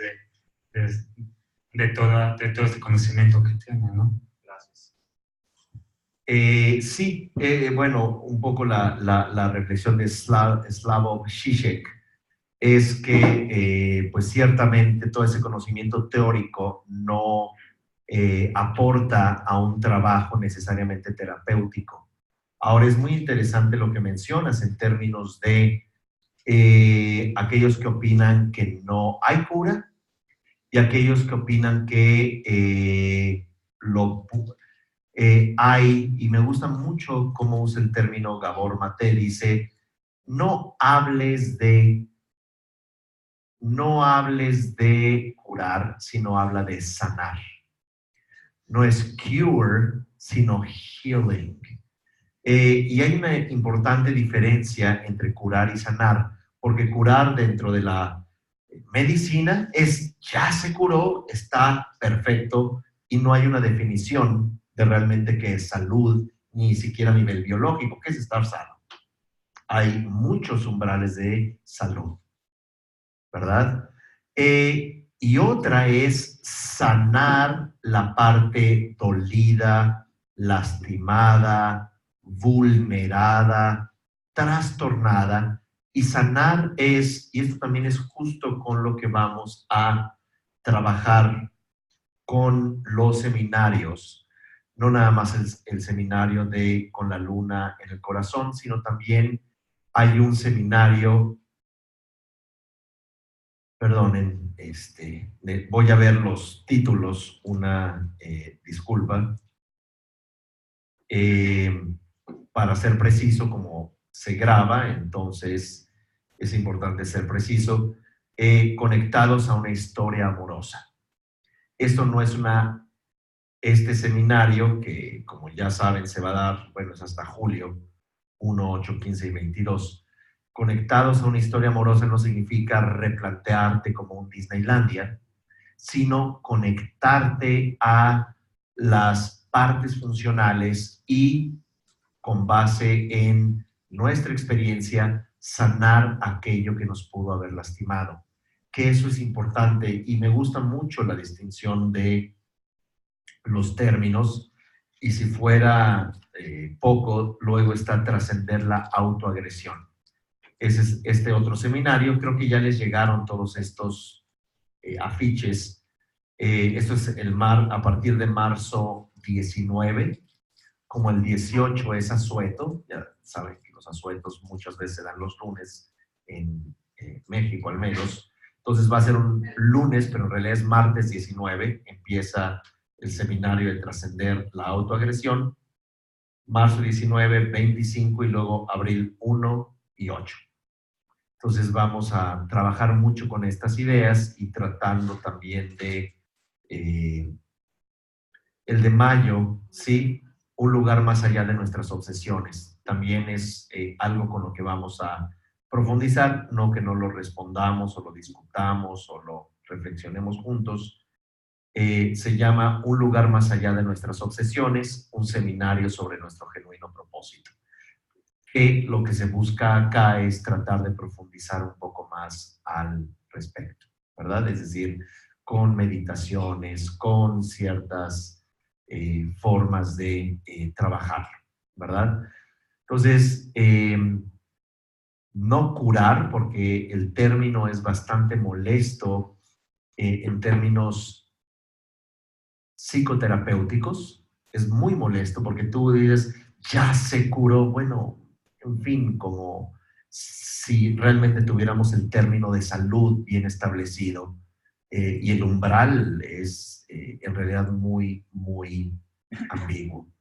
de todo este conocimiento que tiene, ¿no? Sí, bueno, un poco la reflexión de Slavoj Žižek es que, pues ciertamente todo ese conocimiento teórico no aporta a un trabajo necesariamente terapéutico. Ahora es muy interesante lo que mencionas en términos de aquellos que opinan que no hay cura y aquellos que opinan que hay, y me gusta mucho cómo usa el término Gabor Maté, dice, no hables de curar, sino habla de sanar. No es cure, sino healing. Y hay una importante diferencia entre curar y sanar, porque curar dentro de la medicina es, ya se curó, está perfecto, y no hay una definición de realmente qué es salud, ni siquiera a nivel biológico, qué es estar sano. Hay muchos umbrales de salud, ¿verdad? Y otra es sanar la parte dolida, lastimada, vulnerada, trastornada, Y sanar es, y esto también es justo con lo que vamos a trabajar con los seminarios, no nada más el seminario de Con la Luna en el Corazón, sino también hay un seminario, perdonen, voy a ver los títulos, una disculpa, para ser preciso, como se graba, entonces es importante ser preciso, conectados a una historia amorosa. Esto no es este seminario que, como ya saben, se va a dar, bueno, es hasta julio, 1, 8, 15 y 22. Conectados a una historia amorosa no significa replantearte como un Disneylandia, sino conectarte a las partes funcionales y, con base en nuestra experiencia, sanar aquello que nos pudo haber lastimado. Que eso es importante y me gusta mucho la distinción de los términos, y si fuera poco, luego está trascender la autoagresión. Ese es este otro seminario, creo que ya les llegaron todos estos afiches. Esto es a partir de marzo 19, como el 18 es asueto, ya saben que los asuetos muchas veces se dan los lunes en México al menos, entonces va a ser un lunes, pero en realidad es martes 19, empieza el seminario de trascender la autoagresión, marzo 19, 25 y luego abril 1 y 8. Entonces vamos a trabajar mucho con estas ideas y tratando también de el de mayo, ¿sí? Un lugar más allá de nuestras obsesiones. También es algo con lo que vamos a profundizar, no que no lo respondamos o lo discutamos o lo reflexionemos juntos. Se llama Un lugar más allá de nuestras obsesiones, un seminario sobre nuestro genuino propósito. Que lo que se busca acá es tratar de profundizar un poco más al respecto, ¿verdad? Es decir, con meditaciones, con ciertas formas de trabajar, ¿verdad? Entonces, no curar, porque el término es bastante molesto en términos psicoterapéuticos, es muy molesto porque tú dices, ya se curó, bueno, en fin, como si realmente tuviéramos el término de salud bien establecido, y el umbral es en realidad muy, muy ambiguo.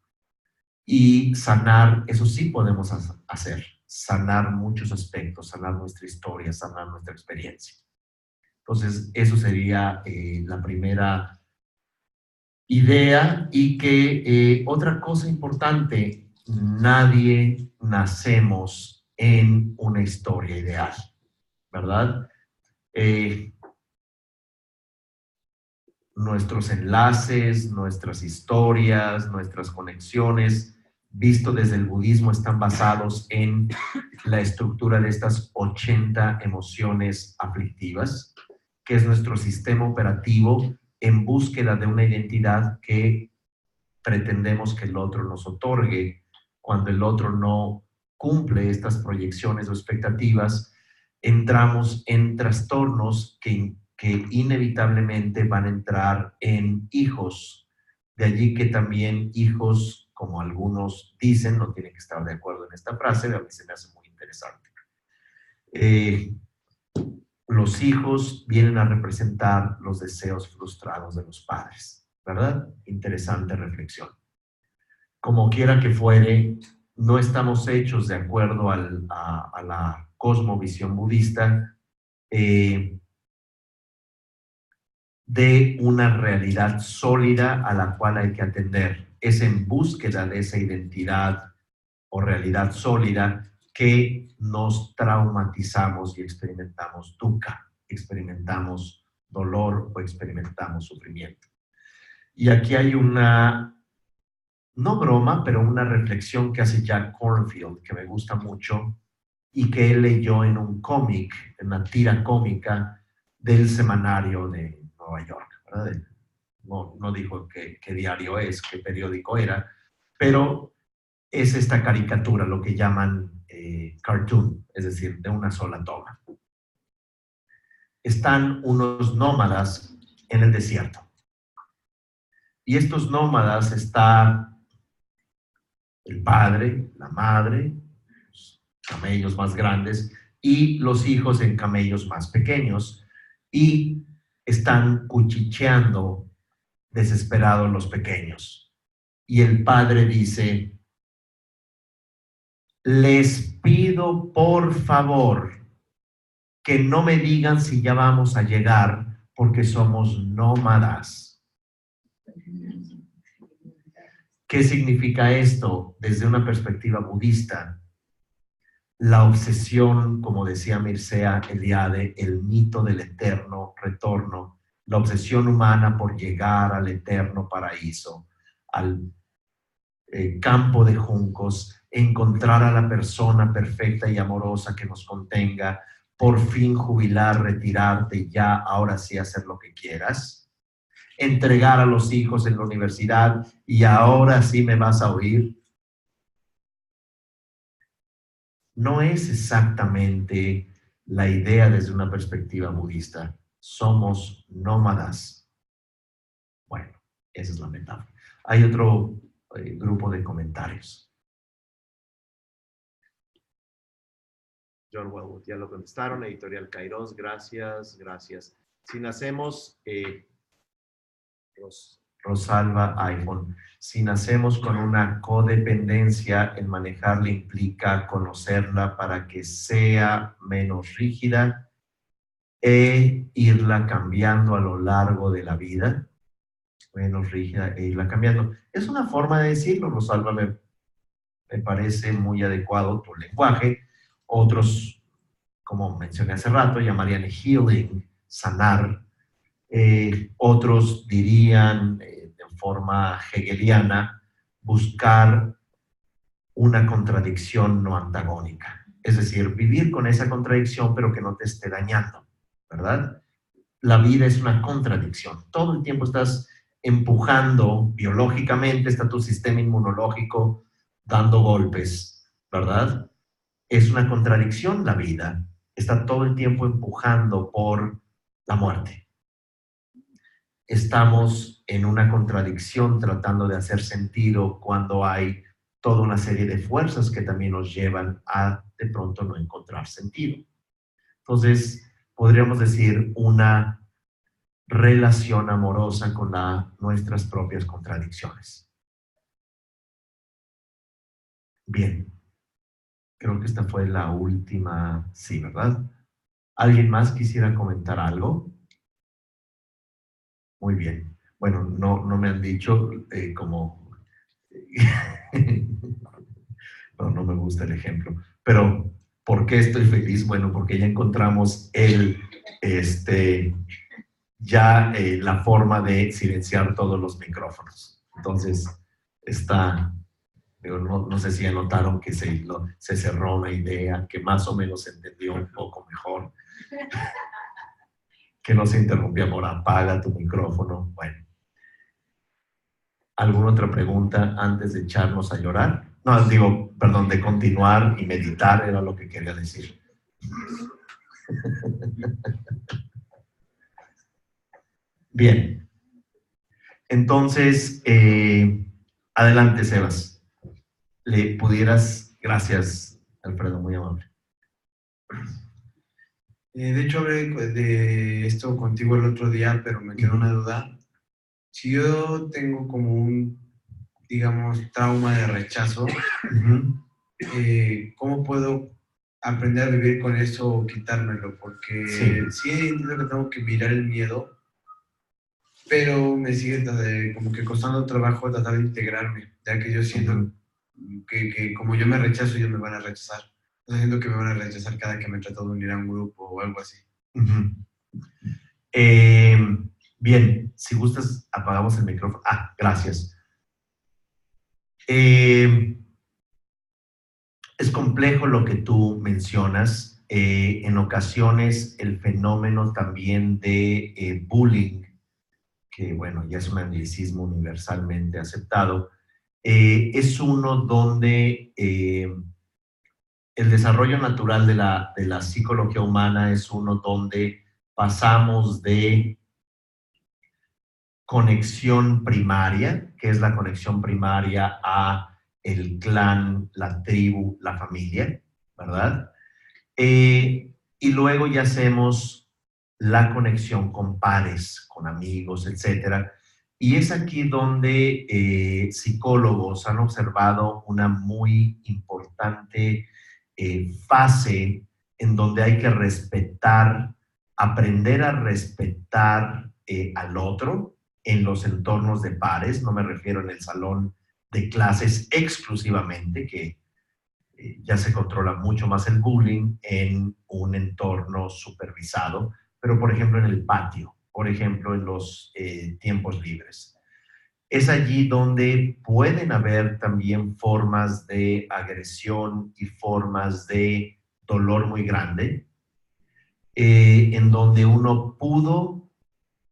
Y sanar, eso sí podemos hacer, sanar muchos aspectos, sanar nuestra historia, sanar nuestra experiencia. Entonces, eso sería la primera idea. Y que otra cosa importante, nadie nacemos en una historia ideal, ¿verdad? Nuestros enlaces, nuestras historias, nuestras conexiones, visto desde el budismo, están basados en la estructura de estas 80 emociones aflictivas, que es nuestro sistema operativo en búsqueda de una identidad que pretendemos que el otro nos otorgue. Cuando el otro no cumple estas proyecciones o expectativas, entramos en trastornos que inevitablemente van a entrar en hijos. De allí que también hijos, como algunos dicen, no tienen que estar de acuerdo en esta frase, a mí se me hace muy interesante. Los hijos vienen a representar los deseos frustrados de los padres, ¿verdad? Interesante reflexión. Como quiera que fuere, no estamos hechos de acuerdo a la cosmovisión budista de una realidad sólida a la cual hay que atender. Es en búsqueda de esa identidad o realidad sólida que nos traumatizamos y experimentamos dukkha, experimentamos dolor o experimentamos sufrimiento. Y aquí hay una, no broma, pero una reflexión que hace Jack Kornfield, que me gusta mucho, y que él leyó en un cómic, en una tira cómica del semanario de Nueva York, ¿verdad? No dijo qué diario es, qué periódico era, pero es esta caricatura, lo que llaman cartoon, es decir, de una sola toma. Están unos nómadas en el desierto. Y estos nómadas está el padre, la madre, los camellos más grandes y los hijos en camellos más pequeños, y están cuchicheando desesperados los pequeños. Y el padre dice: les pido por favor que no me digan si ya vamos a llegar, porque somos nómadas. ¿Qué significa esto desde una perspectiva budista? La obsesión, como decía Mircea Eliade, el mito del eterno retorno, la obsesión humana por llegar al eterno paraíso, al campo de juncos, encontrar a la persona perfecta y amorosa que nos contenga, por fin jubilar, retirarte y ya, ahora sí hacer lo que quieras, entregar a los hijos en la universidad y ahora sí me vas a oír. No es exactamente la idea desde una perspectiva budista. Somos nómadas. Bueno, esa es la metáfora. Hay otro grupo de comentarios. John Wellwood, ya lo contestaron. Editorial Kairos, gracias, gracias. Si nacemos, Rosalba iPhone, si nacemos con una codependencia, el manejarla implica conocerla para que sea menos rígida e irla cambiando a lo largo de la vida. Menos rígida e irla cambiando. Es una forma de decirlo, Rosalba, me parece muy adecuado tu lenguaje. Otros, como mencioné hace rato, llamarían healing, sanar. Otros dirían, de forma hegeliana, buscar una contradicción no antagónica. Es decir, vivir con esa contradicción, pero que no te esté dañando, ¿verdad? La vida es una contradicción. Todo el tiempo estás empujando biológicamente, está tu sistema inmunológico dando golpes, ¿verdad? Es una contradicción la vida. Está todo el tiempo empujando por la muerte. Estamos en una contradicción tratando de hacer sentido cuando hay toda una serie de fuerzas que también nos llevan a de pronto no encontrar sentido. Entonces, podríamos decir una relación amorosa con nuestras propias contradicciones. Bien, creo que esta fue la última, sí, ¿verdad? ¿Alguien más quisiera comentar algo? Muy bien. Bueno, no me han dicho como... no me gusta el ejemplo, pero ¿por qué estoy feliz? Bueno, porque ya encontramos la forma de silenciar todos los micrófonos. Entonces, no sé si ya notaron que se cerró una idea, que más o menos se entendió un poco mejor, que no se interrumpía por apaga tu micrófono. Bueno. ¿Alguna otra pregunta antes de echarnos a llorar? No, perdón, de continuar y meditar era lo que quería decir. Bien. Entonces, adelante, Sebas. ¿Le pudieras? Gracias, Alfredo, muy amable. De hecho, hablé de esto contigo el otro día, pero me quedó una duda. Si yo tengo como un, digamos, trauma de rechazo, ¿cómo puedo aprender a vivir con eso o quitármelo? Porque sí entiendo que tengo que mirar el miedo, pero me sigue como que costando trabajo tratar de integrarme, ya que yo siento que como yo me rechazo, ellos me van a rechazar. Entonces siento que me van a rechazar cada que me trato de unir a un grupo o algo así. Bien, si gustas, apagamos el micrófono. Gracias. Es complejo lo que tú mencionas. En ocasiones el fenómeno también de bullying, que bueno, ya es un anglicismo universalmente aceptado, es uno donde el desarrollo natural de la psicología humana es uno donde pasamos de conexión primaria, que es la conexión primaria a el clan, la tribu, la familia, ¿verdad? Y luego ya hacemos la conexión con pares, con amigos, etcétera. Y es aquí donde psicólogos han observado una muy importante fase en donde hay que respetar, aprender a respetar al otro en los entornos de pares. No me refiero en el salón de clases exclusivamente, que ya se controla mucho más el bullying en un entorno supervisado, pero por ejemplo en el patio, por ejemplo en los tiempos libres. Es allí donde pueden haber también formas de agresión y formas de dolor muy grande, en donde uno pudo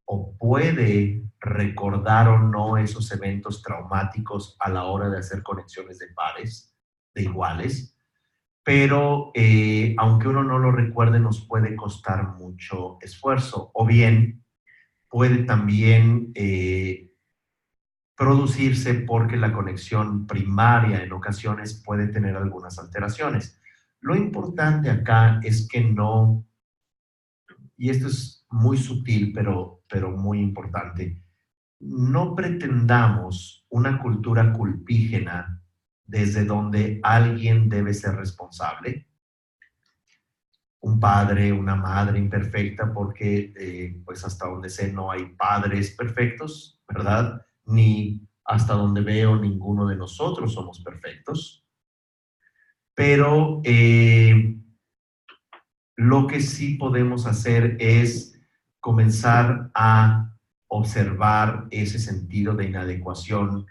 o puede recordar o no esos eventos traumáticos a la hora de hacer conexiones de pares, de iguales, pero aunque uno no lo recuerde, nos puede costar mucho esfuerzo, o bien puede también producirse porque la conexión primaria en ocasiones puede tener algunas alteraciones. Lo importante acá es que no, y esto es muy sutil, pero muy importante, no pretendamos una cultura culpígena desde donde alguien debe ser responsable, un padre, una madre imperfecta, porque pues hasta donde sé no hay padres perfectos, ¿verdad? Ni hasta donde veo ninguno de nosotros somos perfectos, pero lo que sí podemos hacer es comenzar a observar ese sentido de inadecuación.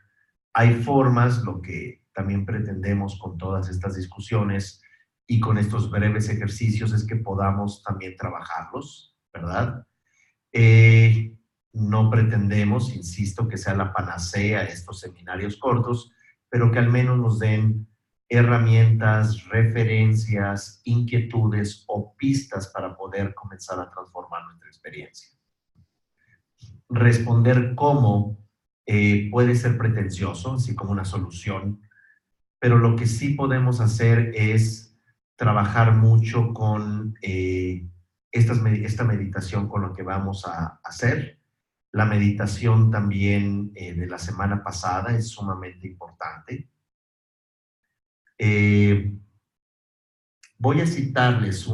Hay formas, lo que también pretendemos con todas estas discusiones y con estos breves ejercicios es que podamos también trabajarlos, ¿verdad? No pretendemos, insisto, que sea la panacea estos seminarios cortos, pero que al menos nos den herramientas, referencias, inquietudes o pistas para poder comenzar a transformar nuestra experiencia. Responder cómo puede ser pretencioso, así como una solución, pero lo que sí podemos hacer es trabajar mucho con esta meditación con lo que vamos a hacer. La meditación también de la semana pasada es sumamente importante. Voy a citarles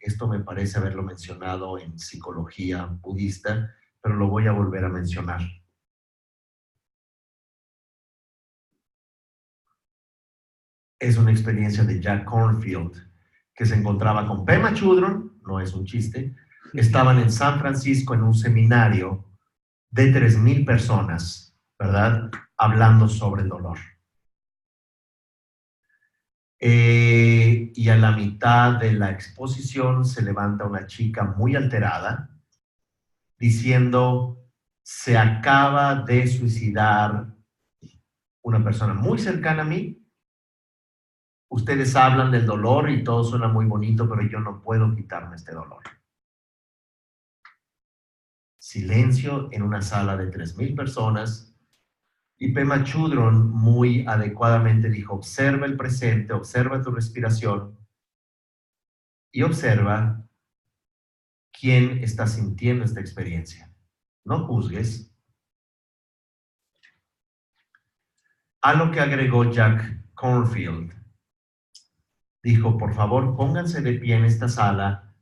esto me parece haberlo mencionado en psicología budista, pero lo voy a volver a mencionar. Es una experiencia de Jack Kornfield, que se encontraba con Pema Chodron, no es un chiste, estaban en San Francisco en un seminario de 3,000 personas, ¿verdad? Hablando sobre el dolor. Y a la mitad de la exposición se levanta una chica muy alterada, diciendo, se acaba de suicidar una persona muy cercana a mí. Ustedes hablan del dolor y todo suena muy bonito, pero yo no puedo quitarme este dolor. Silencio en una sala de 3,000 personas. Y Pema Chodron muy adecuadamente dijo, observa el presente, observa tu respiración y observa quién está sintiendo esta experiencia. No juzgues. A lo que agregó Jack Kornfield, dijo, por favor, pónganse de pie en esta sala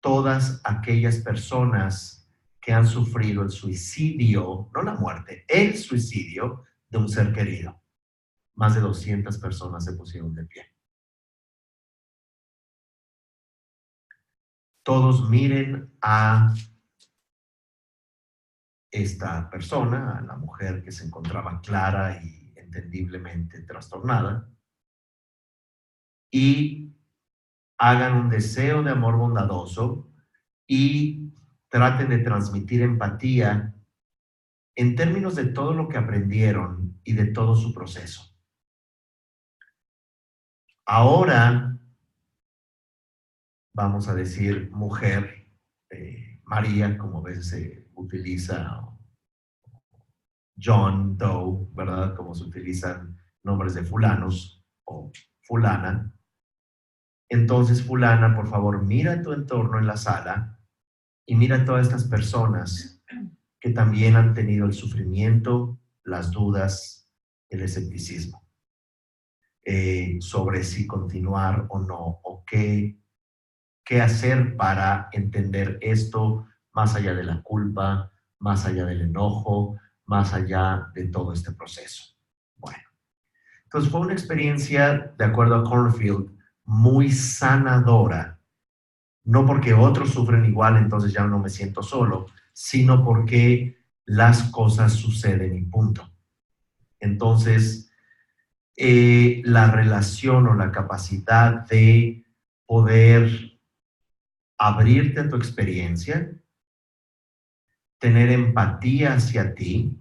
todas aquellas personas que han sufrido el suicidio, no la muerte, el suicidio de un ser querido. Más de 200 personas se pusieron de pie. Todos miren a esta persona, a la mujer que se encontraba clara y entendiblemente trastornada, y hagan un deseo de amor bondadoso y traten de transmitir empatía en términos de todo lo que aprendieron y de todo su proceso. Ahora, vamos a decir mujer, María, como a veces se utiliza, John Doe, ¿verdad? Como se utilizan nombres de fulanos o fulana. Entonces, fulana, por favor, mira tu entorno en la sala y mira a todas estas personas que también han tenido el sufrimiento, las dudas, el escepticismo sobre si continuar o no, o qué hacer para entender esto más allá de la culpa, más allá del enojo, más allá de todo este proceso. Bueno, entonces fue una experiencia, de acuerdo a Cornfield, muy sanadora, no porque otros sufren igual, entonces ya no me siento solo, sino porque las cosas suceden y punto. Entonces, la relación o la capacidad de poder abrirte a tu experiencia, tener empatía hacia ti,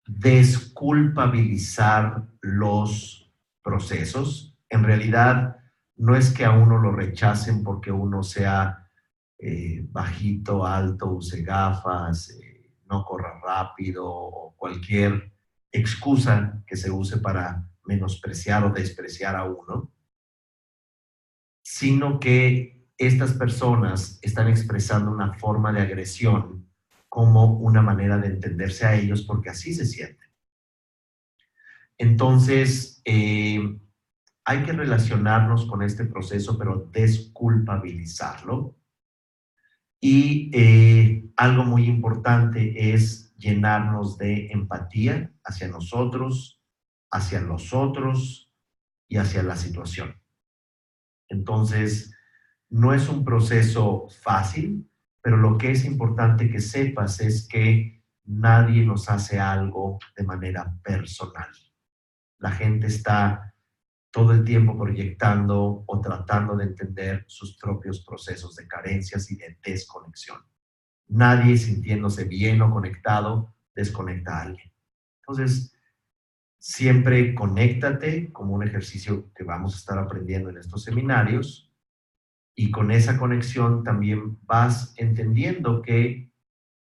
desculpabilizar los procesos. En realidad, no es que a uno lo rechacen porque uno sea bajito, alto, use gafas, no corra rápido o cualquier excusa que se use para menospreciar o despreciar a uno, sino que estas personas están expresando una forma de agresión como una manera de entenderse a ellos porque así se sienten. Entonces, hay que relacionarnos con este proceso, pero desculpabilizarlo. Y algo muy importante es llenarnos de empatía hacia nosotros, hacia los otros y hacia la situación. Entonces, no es un proceso fácil, pero lo que es importante que sepas es que nadie nos hace algo de manera personal. La gente está todo el tiempo proyectando o tratando de entender sus propios procesos de carencias y de desconexión. Nadie sintiéndose bien o conectado desconecta a alguien. Entonces, siempre conéctate como un ejercicio que vamos a estar aprendiendo en estos seminarios y con esa conexión también vas entendiendo que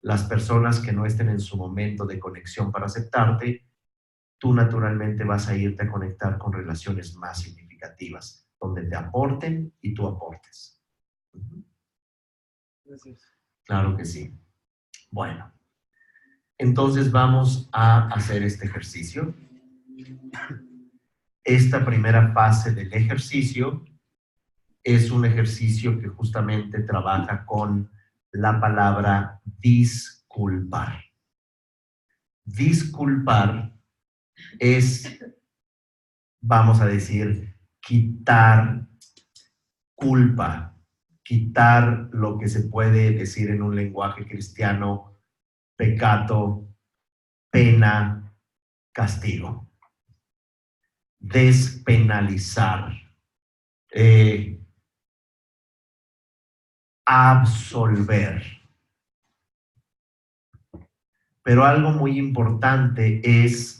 las personas que no estén en su momento de conexión para aceptarte, tú naturalmente vas a irte a conectar con relaciones más significativas, donde te aporten y tú aportes. Gracias. Claro que sí. Bueno, entonces vamos a hacer este ejercicio. Esta primera fase del ejercicio es un ejercicio que justamente trabaja con la palabra disculpar. Disculpar es, vamos a decir, quitar culpa, quitar lo que se puede decir en un lenguaje cristiano, pecado, pena, castigo. Despenalizar, absolver. Pero algo muy importante es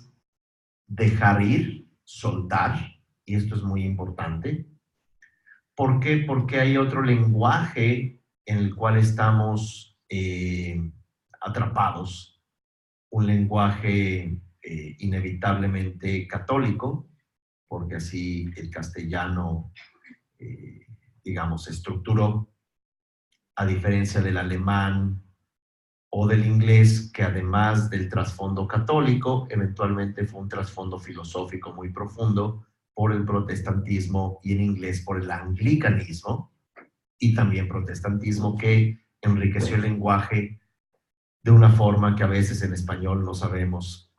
dejar ir, soltar, y esto es muy importante. ¿Por qué? Porque hay otro lenguaje en el cual estamos atrapados, un lenguaje inevitablemente católico, porque así el castellano, digamos, se estructuró, a diferencia del alemán o del inglés, que además del trasfondo católico, eventualmente fue un trasfondo filosófico muy profundo por el protestantismo y en inglés por el anglicanismo y también protestantismo que enriqueció el lenguaje de una forma que a veces en español no sabemos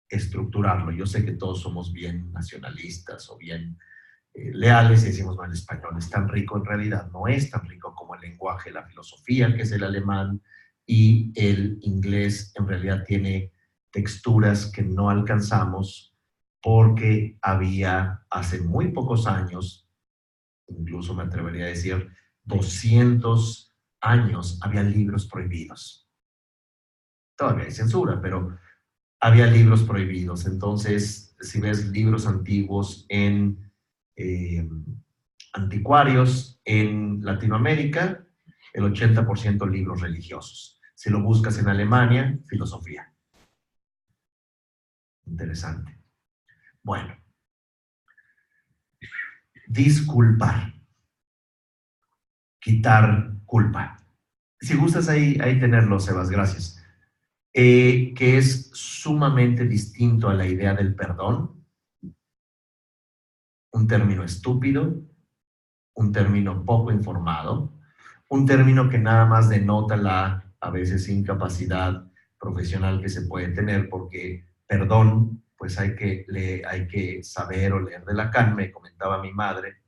estructurarlo. Yo sé que todos somos bien nacionalistas o bien leales y decimos, no, el español es tan rico, en realidad no es tan rico como el lenguaje, la filosofía, que es el alemán, y el inglés en realidad tiene texturas que no alcanzamos porque había hace muy pocos años, incluso me atrevería a decir 200 años, había libros prohibidos. todavía hay censura, pero había libros prohibidos. Entonces, si ves libros antiguos en anticuarios en Latinoamérica, el 80% libros religiosos. Si lo buscas en Alemania, filosofía. Interesante. Bueno. Disculpar. Quitar culpa. Si gustas ahí tenerlo, Sebas, gracias. Que es sumamente distinto a la idea del perdón. Un término estúpido, un término poco informado, un término que nada más denota la, a veces, incapacidad profesional que se puede tener, porque perdón, pues hay que saber o leer de Lacan. Me comentaba mi madre,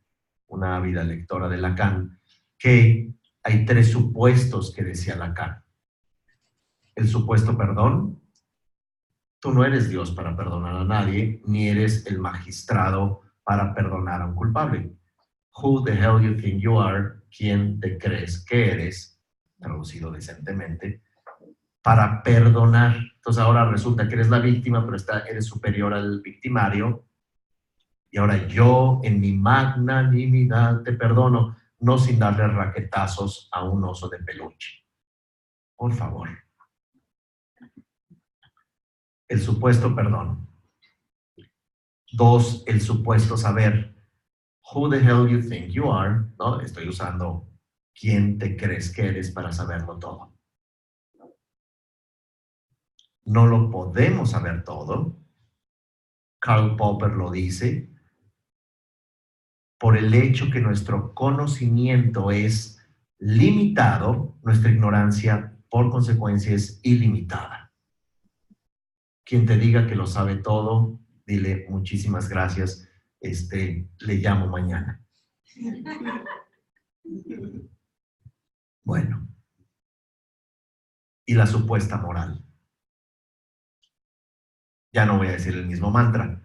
una ávida lectora de Lacan, que hay 3 supuestos que decía Lacan. El supuesto perdón. Tú no eres Dios para perdonar a nadie, ni eres el magistrado para perdonar a un culpable. Who the hell you think you are? ¿Quién te crees que eres? Traducido decentemente, para perdonar. Entonces ahora resulta que eres la víctima, pero eres superior al victimario. Y ahora yo, en mi magnanimidad, te perdono, no sin darle raquetazos a un oso de peluche. Por favor. El supuesto perdón. 2, el supuesto saber. Who the hell you think you are? ¿No? Estoy usando quién te crees que eres para saberlo todo. No lo podemos saber todo. Karl Popper lo dice. Por el hecho que nuestro conocimiento es limitado, nuestra ignorancia, por consecuencia, es ilimitada. Quien te diga que lo sabe todo, dile muchísimas gracias, le llamo mañana. Bueno. Y la supuesta moral. Ya no voy a decir el mismo mantra.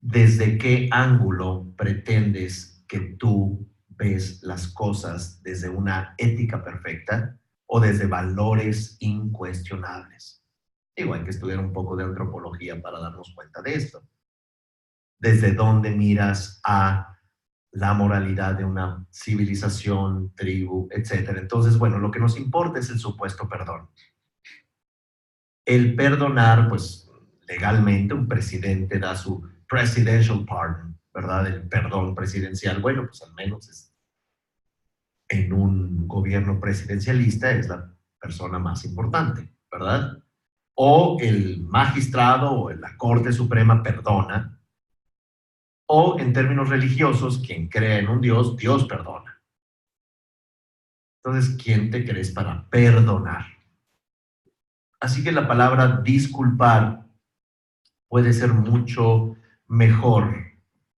¿Desde qué ángulo pretendes que tú ves las cosas? ¿Desde una ética perfecta o desde valores incuestionables? Digo, hay que estudiar un poco de antropología para darnos cuenta de esto. ¿Desde dónde miras a la moralidad de una civilización, tribu, etcétera? Entonces, bueno, lo que nos importa es el supuesto perdón. El perdonar, pues, legalmente un presidente da su presidential pardon, ¿verdad? El perdón presidencial. Bueno, pues al menos en un gobierno presidencialista es la persona más importante, ¿verdad? O el magistrado o la Corte Suprema perdona, o en términos religiosos, quien cree en un Dios, Dios perdona. Entonces, ¿quién te crees para perdonar? Así que la palabra disculpar puede ser mucho mejor.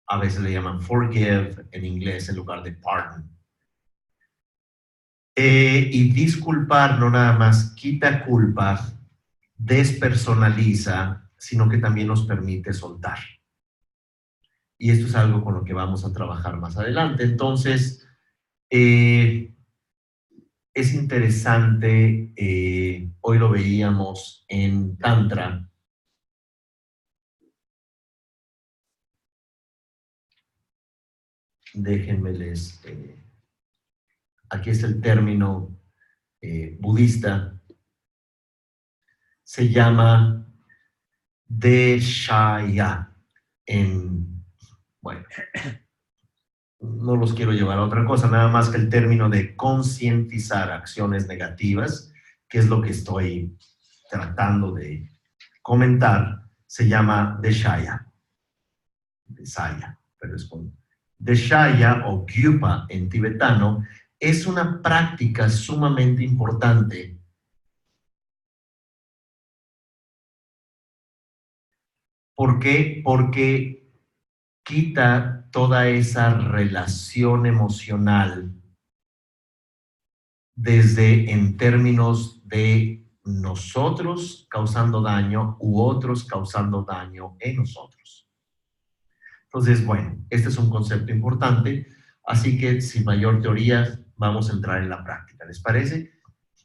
A veces le llaman forgive en inglés en lugar de pardon. Y disculpar no nada más quita culpa, despersonaliza, sino que también nos permite soltar. Y esto es algo con lo que vamos a trabajar más adelante. Entonces, es interesante, hoy lo veíamos en Tantra. Déjenme aquí es el término budista. Se llama Deshaya. Bueno, no los quiero llevar a otra cosa, nada más que el término de concientizar acciones negativas, que es lo que estoy tratando de comentar, se llama Deshaya. Desaya, pero es con Deshaya o Gyupa en tibetano, es una práctica sumamente importante. ¿Por qué? Porque quita toda esa relación emocional desde en términos de nosotros causando daño u otros causando daño en nosotros. Entonces, bueno, este es un concepto importante, así que sin mayor teoría vamos a entrar en la práctica. ¿Les parece?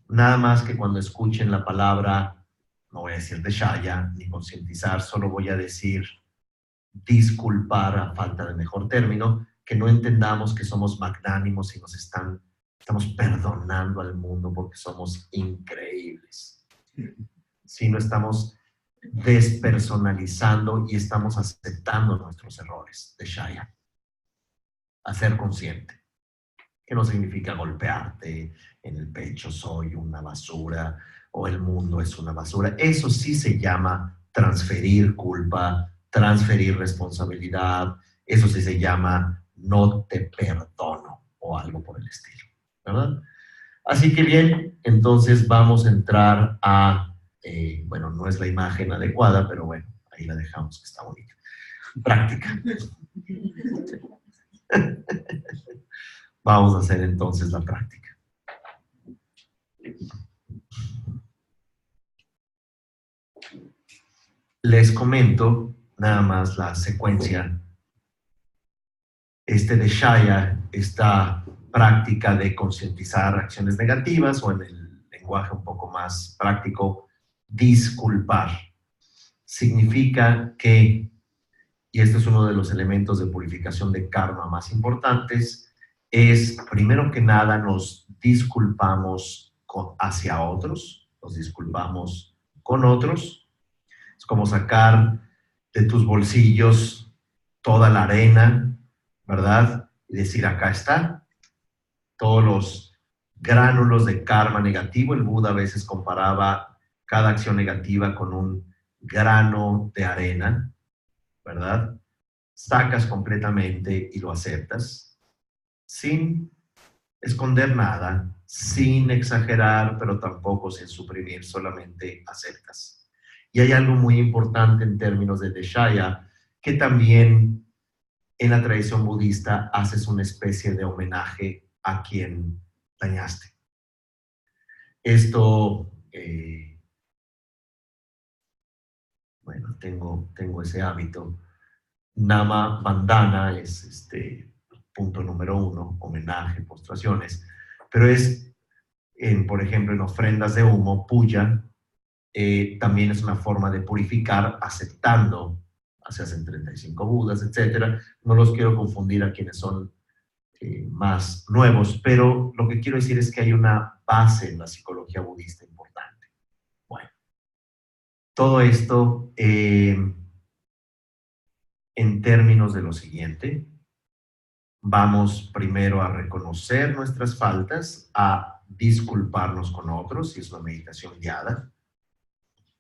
Nada más que cuando escuchen la palabra no voy a decir deshaya ni concientizar, solo voy a decir disculpar a falta de mejor término, que no entendamos que somos magnánimos y estamos perdonando al mundo porque somos increíbles. Sino estamos despersonalizando y estamos aceptando nuestros errores, deshaya. A ser consciente. Que no significa golpearte en el pecho, soy una basura, o el mundo es una basura. Eso sí se llama transferir culpa, transferir responsabilidad. Eso sí se llama no te perdono, o algo por el estilo, ¿verdad? Así que bien, entonces vamos a entrar a, bueno, no es la imagen adecuada, pero bueno, ahí la dejamos que está bonita. Práctica. Vamos a hacer entonces la práctica. Les comento nada más la secuencia. Deshaya, esta práctica de concientizar acciones negativas, o en el lenguaje un poco más práctico, disculpar. Significa que, y este es uno de los elementos de purificación de karma más importantes, es, primero que nada, nos disculpamos hacia otros, nos disculpamos con otros. Es como sacar de tus bolsillos toda la arena, ¿verdad? Y decir, acá está, todos los gránulos de karma negativo. El Buda a veces comparaba cada acción negativa con un grano de arena, ¿verdad? Sacas completamente y lo aceptas, sin esconder nada, sin exagerar, pero tampoco sin suprimir, solamente aceptas. Y hay algo muy importante en términos de deshaya, que también en la tradición budista haces una especie de homenaje a quien dañaste. Esto, bueno, tengo ese hábito. Nama Bandhana es punto número 1, homenaje, postraciones, pero es, por ejemplo, en ofrendas de humo, puya, también es una forma de purificar aceptando. Se hacen 35 budas, etc. No los quiero confundir a quienes son más nuevos, pero lo que quiero decir es que hay una base en la psicología budista importante. Bueno, todo esto en términos de lo siguiente. Vamos primero a reconocer nuestras faltas, a disculparnos con otros, si es una meditación guiada.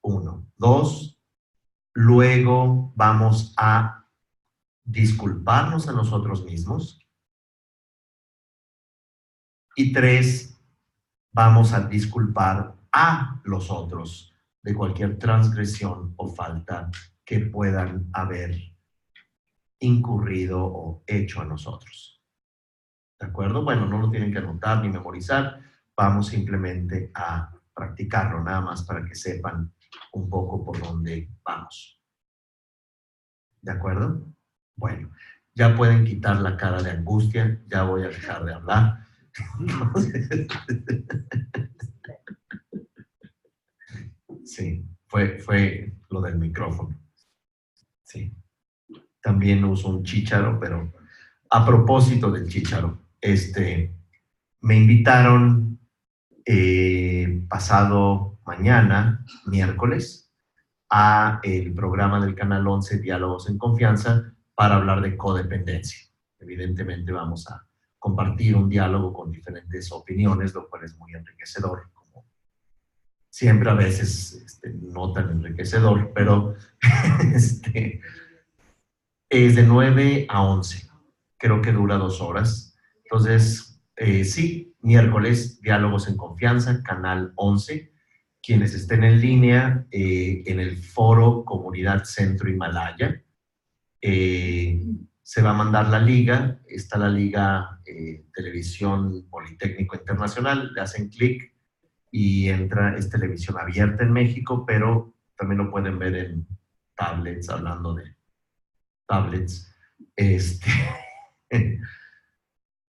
1. 2. Luego vamos a disculparnos a nosotros mismos. Y 3. Vamos a disculpar a los otros de cualquier transgresión o falta que puedan haber incurrido o hecho a nosotros. ¿De acuerdo? Bueno, no lo tienen que anotar ni memorizar. Vamos simplemente a practicarlo, nada más para que sepan un poco por dónde vamos. ¿De acuerdo? Bueno, ya pueden quitar la cara de angustia, ya voy a dejar de hablar. Sí, fue lo del micrófono. Sí. También uso un chícharo, pero a propósito del chícharo, me invitaron pasado mañana, miércoles, a el programa del Canal 11, Diálogos en Confianza, para hablar de codependencia. Evidentemente vamos a compartir un diálogo con diferentes opiniones, lo cual es muy enriquecedor, como siempre, a veces no tan enriquecedor, pero es de 9 a 11, creo que dura 2 horas. Entonces, sí, miércoles, Diálogos en Confianza, Canal 11. Quienes estén en línea, en el foro Comunidad Centro Himalaya, se va a mandar la liga. Está la liga Televisión Politécnico Internacional, le hacen clic y entra, es televisión abierta en México, pero también lo pueden ver en tablets, hablando de tablets.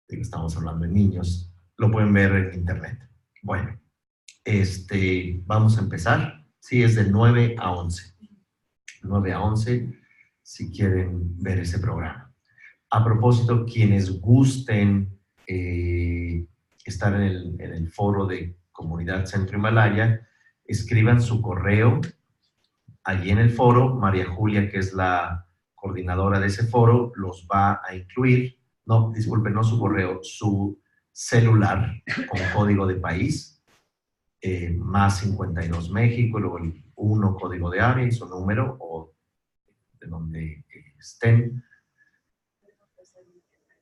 Estamos hablando de niños, lo pueden ver en internet. Bueno, vamos a empezar. Sí, es de 9 a 11. 9 a 11, si quieren ver ese programa. A propósito, quienes gusten estar en el foro de Comunidad Centro Himalaya, escriban su correo allí en el foro. María Julia, que es la coordinadora de ese foro, los va a incluir. No, disculpen, no su correo, su celular con código de país, más 52 México, y luego el 1 código de área y su número, o de donde estén.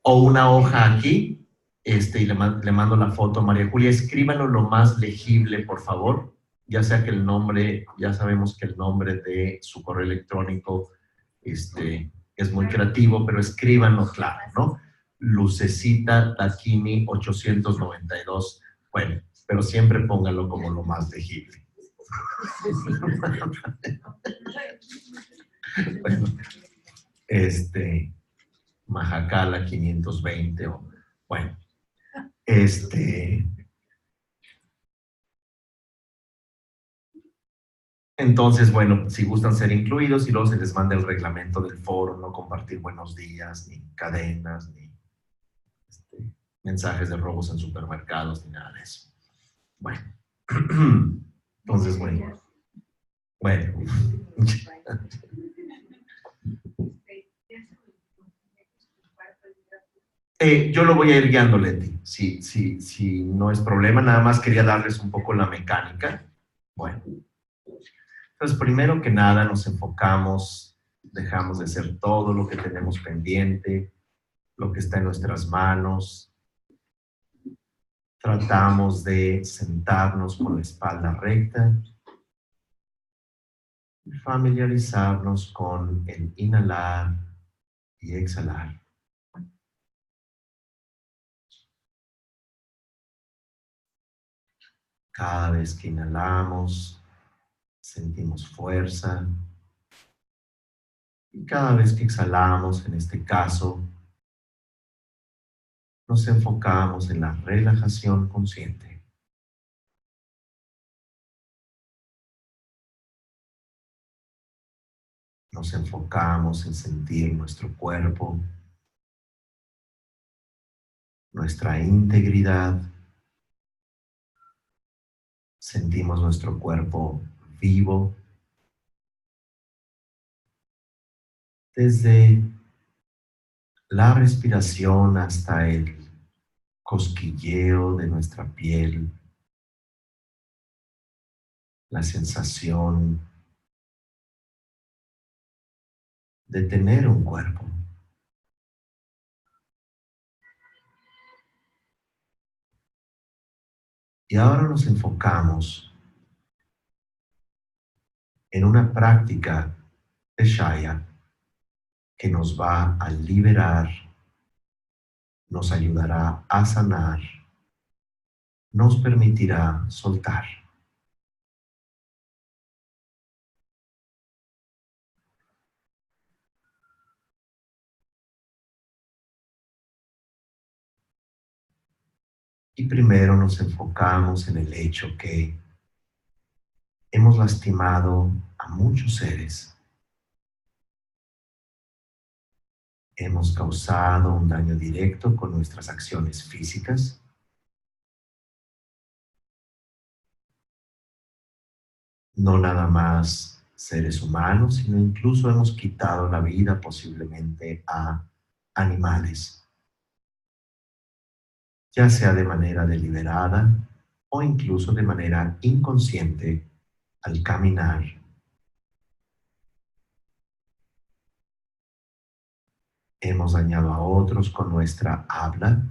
O una hoja aquí, y le mando la foto a María Julia. Escríbanlo lo más legible, por favor. Ya sea que el nombre, ya sabemos que el nombre de su correo electrónico es muy creativo, pero escríbanlo claro, ¿no? Lucecita Takimi 892. Bueno, pero siempre pónganlo como lo más legible. Bueno, Majacala 520, o bueno, entonces, bueno, si gustan ser incluidos, y luego se les manda el reglamento del foro, no compartir buenos días, ni cadenas, ni mensajes de robos en supermercados, ni nada de eso. Bueno, entonces, bueno. Yo lo voy a ir guiando, Leti, si no es problema. Nada más quería darles un poco la mecánica. Bueno, entonces primero que nada nos enfocamos, dejamos de hacer todo lo que tenemos pendiente, lo que está en nuestras manos. Tratamos de sentarnos con la espalda recta y familiarizarnos con el inhalar y exhalar. Cada vez que inhalamos, sentimos fuerza. Y cada vez que exhalamos, en este caso, nos enfocamos en la relajación consciente. Nos enfocamos en sentir nuestro cuerpo, nuestra integridad. Sentimos nuestro cuerpo vivo, desde la respiración hasta el cosquilleo de nuestra piel, la sensación de tener un cuerpo. Y ahora nos enfocamos en una práctica de Shaya que nos va a liberar, nos ayudará a sanar, nos permitirá soltar. Y primero nos enfocamos en el hecho que hemos lastimado a muchos seres. Hemos causado un daño directo con nuestras acciones físicas. No nada más seres humanos, sino incluso hemos quitado la vida posiblemente a animales, ya sea de manera deliberada o incluso de manera inconsciente al caminar. Hemos dañado a otros con nuestra habla,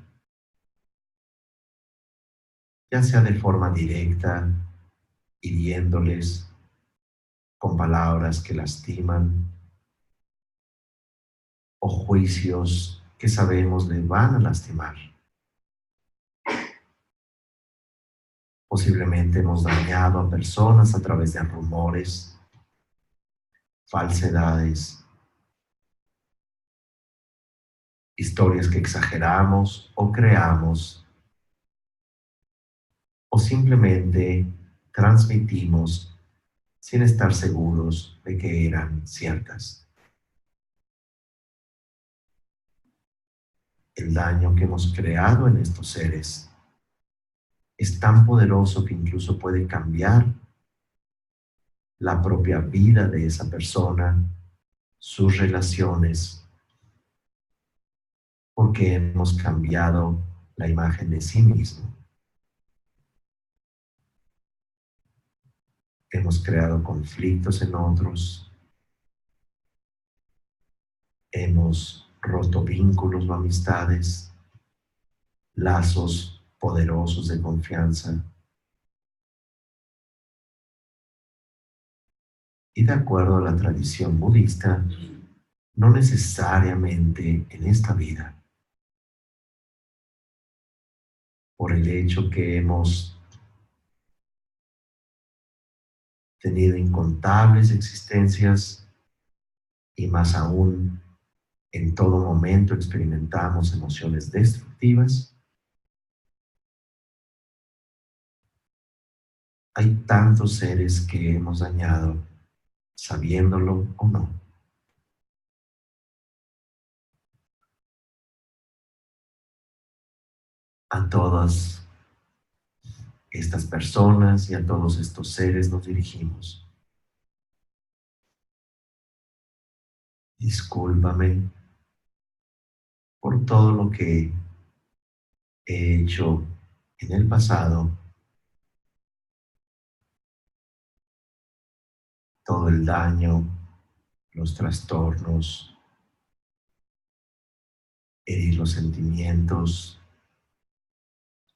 ya sea de forma directa, hiriéndoles con palabras que lastiman, o juicios que sabemos les van a lastimar. Posiblemente hemos dañado a personas a través de rumores, falsedades, historias que exageramos o creamos, o simplemente transmitimos sin estar seguros de que eran ciertas. El daño que hemos creado en estos seres es tan poderoso que incluso puede cambiar la propia vida de esa persona, sus relaciones, porque hemos cambiado la imagen de sí mismo. Hemos creado conflictos en otros, hemos roto vínculos o amistades, lazos poderosos de confianza. Y de acuerdo a la tradición budista, no necesariamente en esta vida, por el hecho que hemos tenido incontables existencias y más aún en todo momento experimentamos emociones destructivas, hay tantos seres que hemos dañado, sabiéndolo o no. A todas estas personas y a todos estos seres nos dirigimos. Discúlpame por todo lo que he hecho en el pasado, todo el daño, los trastornos, herir los sentimientos,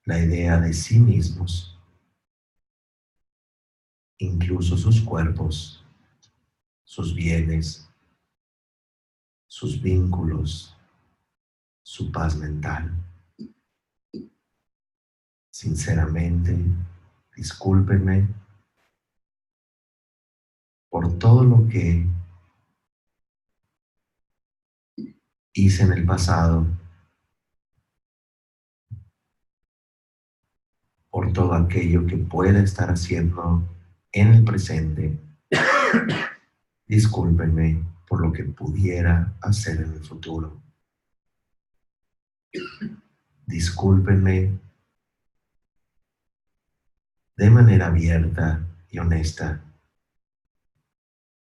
la idea de sí mismos, incluso sus cuerpos, sus bienes, sus vínculos, su paz mental. Sinceramente, discúlpenme por todo lo que hice en el pasado, por todo aquello que pueda estar haciendo en el presente. Discúlpenme por lo que pudiera hacer en el futuro. Discúlpenme de manera abierta y honesta,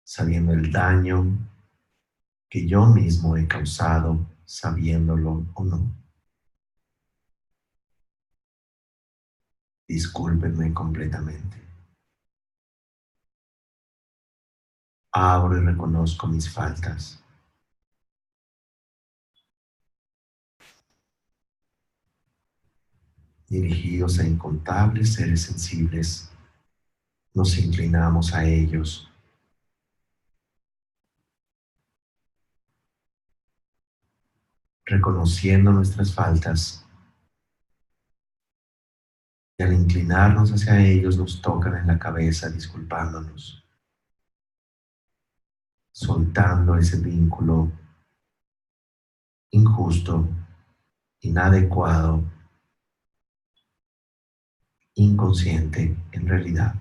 sabiendo el daño que yo mismo he causado, sabiéndolo o no. Discúlpenme completamente. Abro y reconozco mis faltas. Dirigidos a incontables seres sensibles, nos inclinamos a ellos. Reconociendo nuestras faltas, y al inclinarnos hacia ellos nos tocan en la cabeza disculpándonos, soltando ese vínculo injusto, inadecuado, inconsciente en realidad.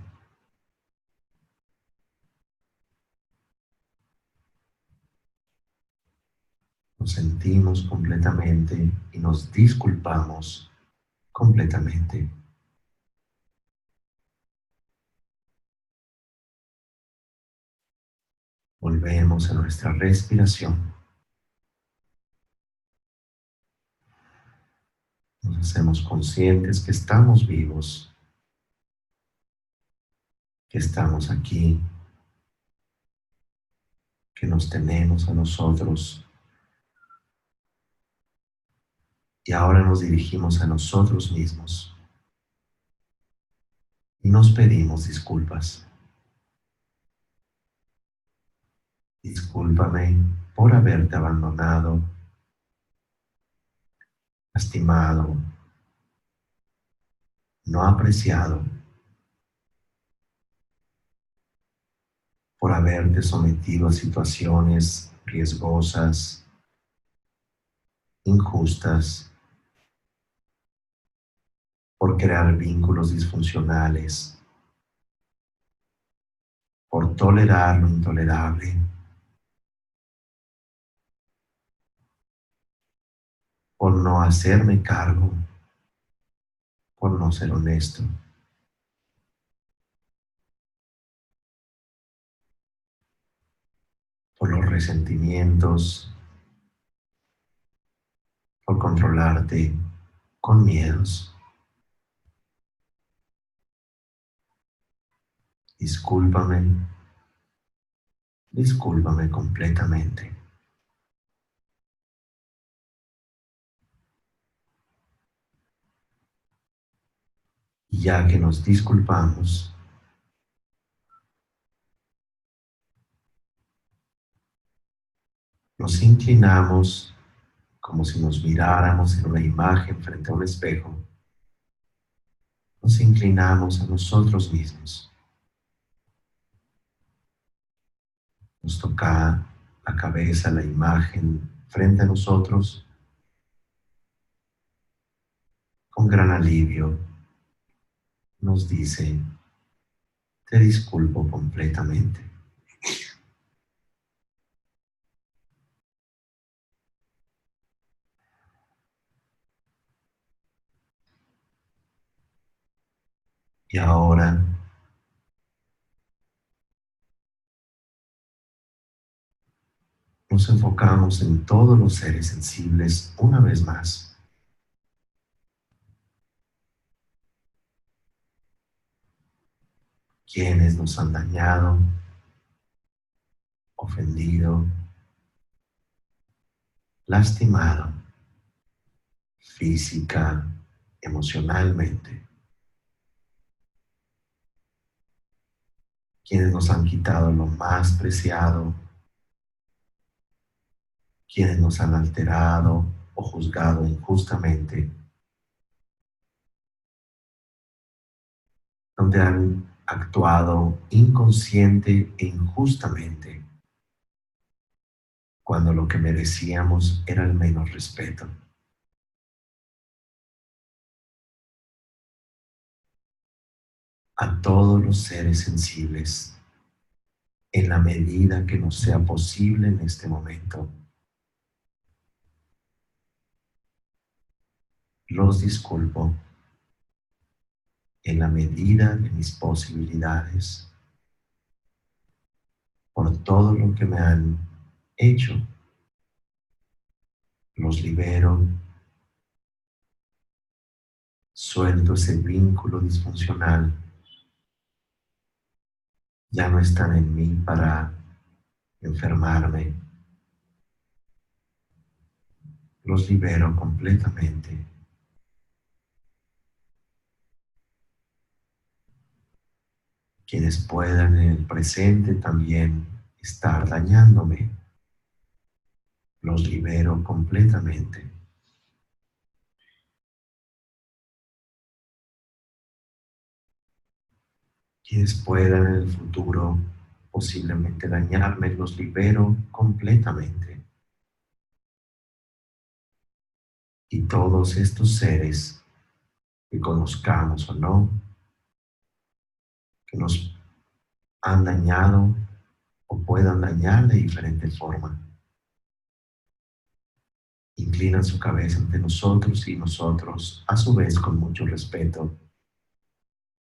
Nos sentimos completamente y nos disculpamos completamente. Volvemos a nuestra respiración. Nos hacemos conscientes que estamos vivos, que estamos aquí, que nos tenemos a nosotros. Y ahora nos dirigimos a nosotros mismos y nos pedimos disculpas. Discúlpame por haberte abandonado, lastimado, no apreciado, por haberte sometido a situaciones riesgosas, injustas, por crear vínculos disfuncionales, por tolerar lo intolerable, por no hacerme cargo, por no ser honesto, por los resentimientos, por controlarte con miedos. Discúlpame, discúlpame completamente. Y ya que nos disculpamos, nos inclinamos como si nos miráramos en una imagen frente a un espejo. Nos inclinamos a nosotros mismos. Nos toca la cabeza, la imagen frente a nosotros. Con gran alivio nos dice: te disculpo completamente. Y ahora nos enfocamos en todos los seres sensibles una vez más. Quienes nos han dañado, ofendido, lastimado, física, emocionalmente. Quienes nos han quitado lo más preciado, quienes nos han alterado o juzgado injustamente, donde han actuado inconsciente e injustamente, cuando lo que merecíamos era el menos respeto. A todos los seres sensibles, en la medida que nos sea posible en este momento, los disculpo en la medida de mis posibilidades por todo lo que me han hecho. Los libero, suelto ese vínculo disfuncional. Ya no están en mí para enfermarme. Los libero completamente. Quienes puedan en el presente también estar dañándome, los libero completamente. Quienes puedan en el futuro posiblemente dañarme, los libero completamente. Y todos estos seres, que conozcamos o no, que nos han dañado o puedan dañar de diferente forma, inclinan su cabeza ante nosotros y nosotros, a su vez, con mucho respeto,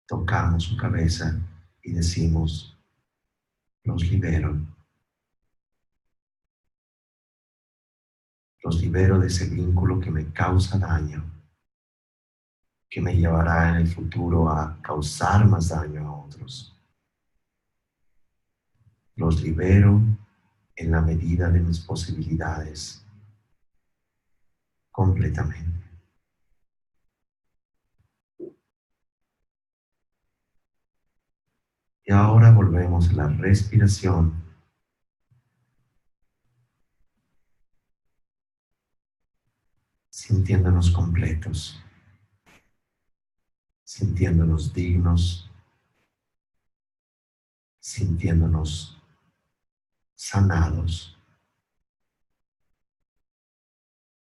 tocamos su cabeza y decimos: los libero. Los libero de ese vínculo que me causa daño, que me llevará en el futuro a causar más daño a otros. Los libero en la medida de mis posibilidades, completamente. Y ahora volvemos a la respiración, sintiéndonos completos, sintiéndonos dignos, sintiéndonos sanados,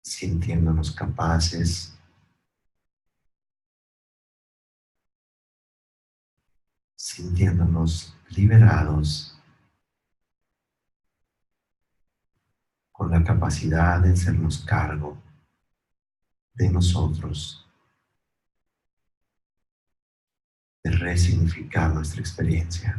sintiéndonos capaces, sintiéndonos liberados, con la capacidad de hacernos cargo de nosotros, de resignificar nuestra experiencia.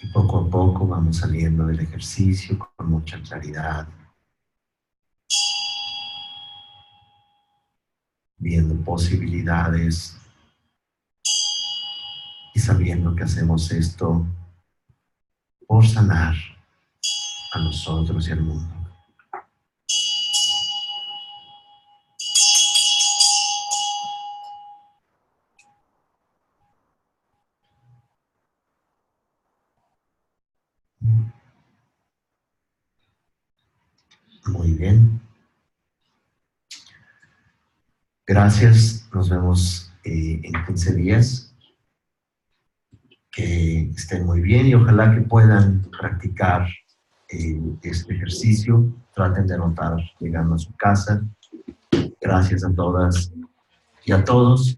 Y poco a poco vamos saliendo del ejercicio con mucha claridad, viendo posibilidades y sabiendo que hacemos esto por sanar a nosotros y al mundo. Muy bien. Gracias. Nos vemos en 15 días. Que estén muy bien y ojalá que puedan practicar este ejercicio. Traten de anotar llegando a su casa. Gracias a todas y a todos.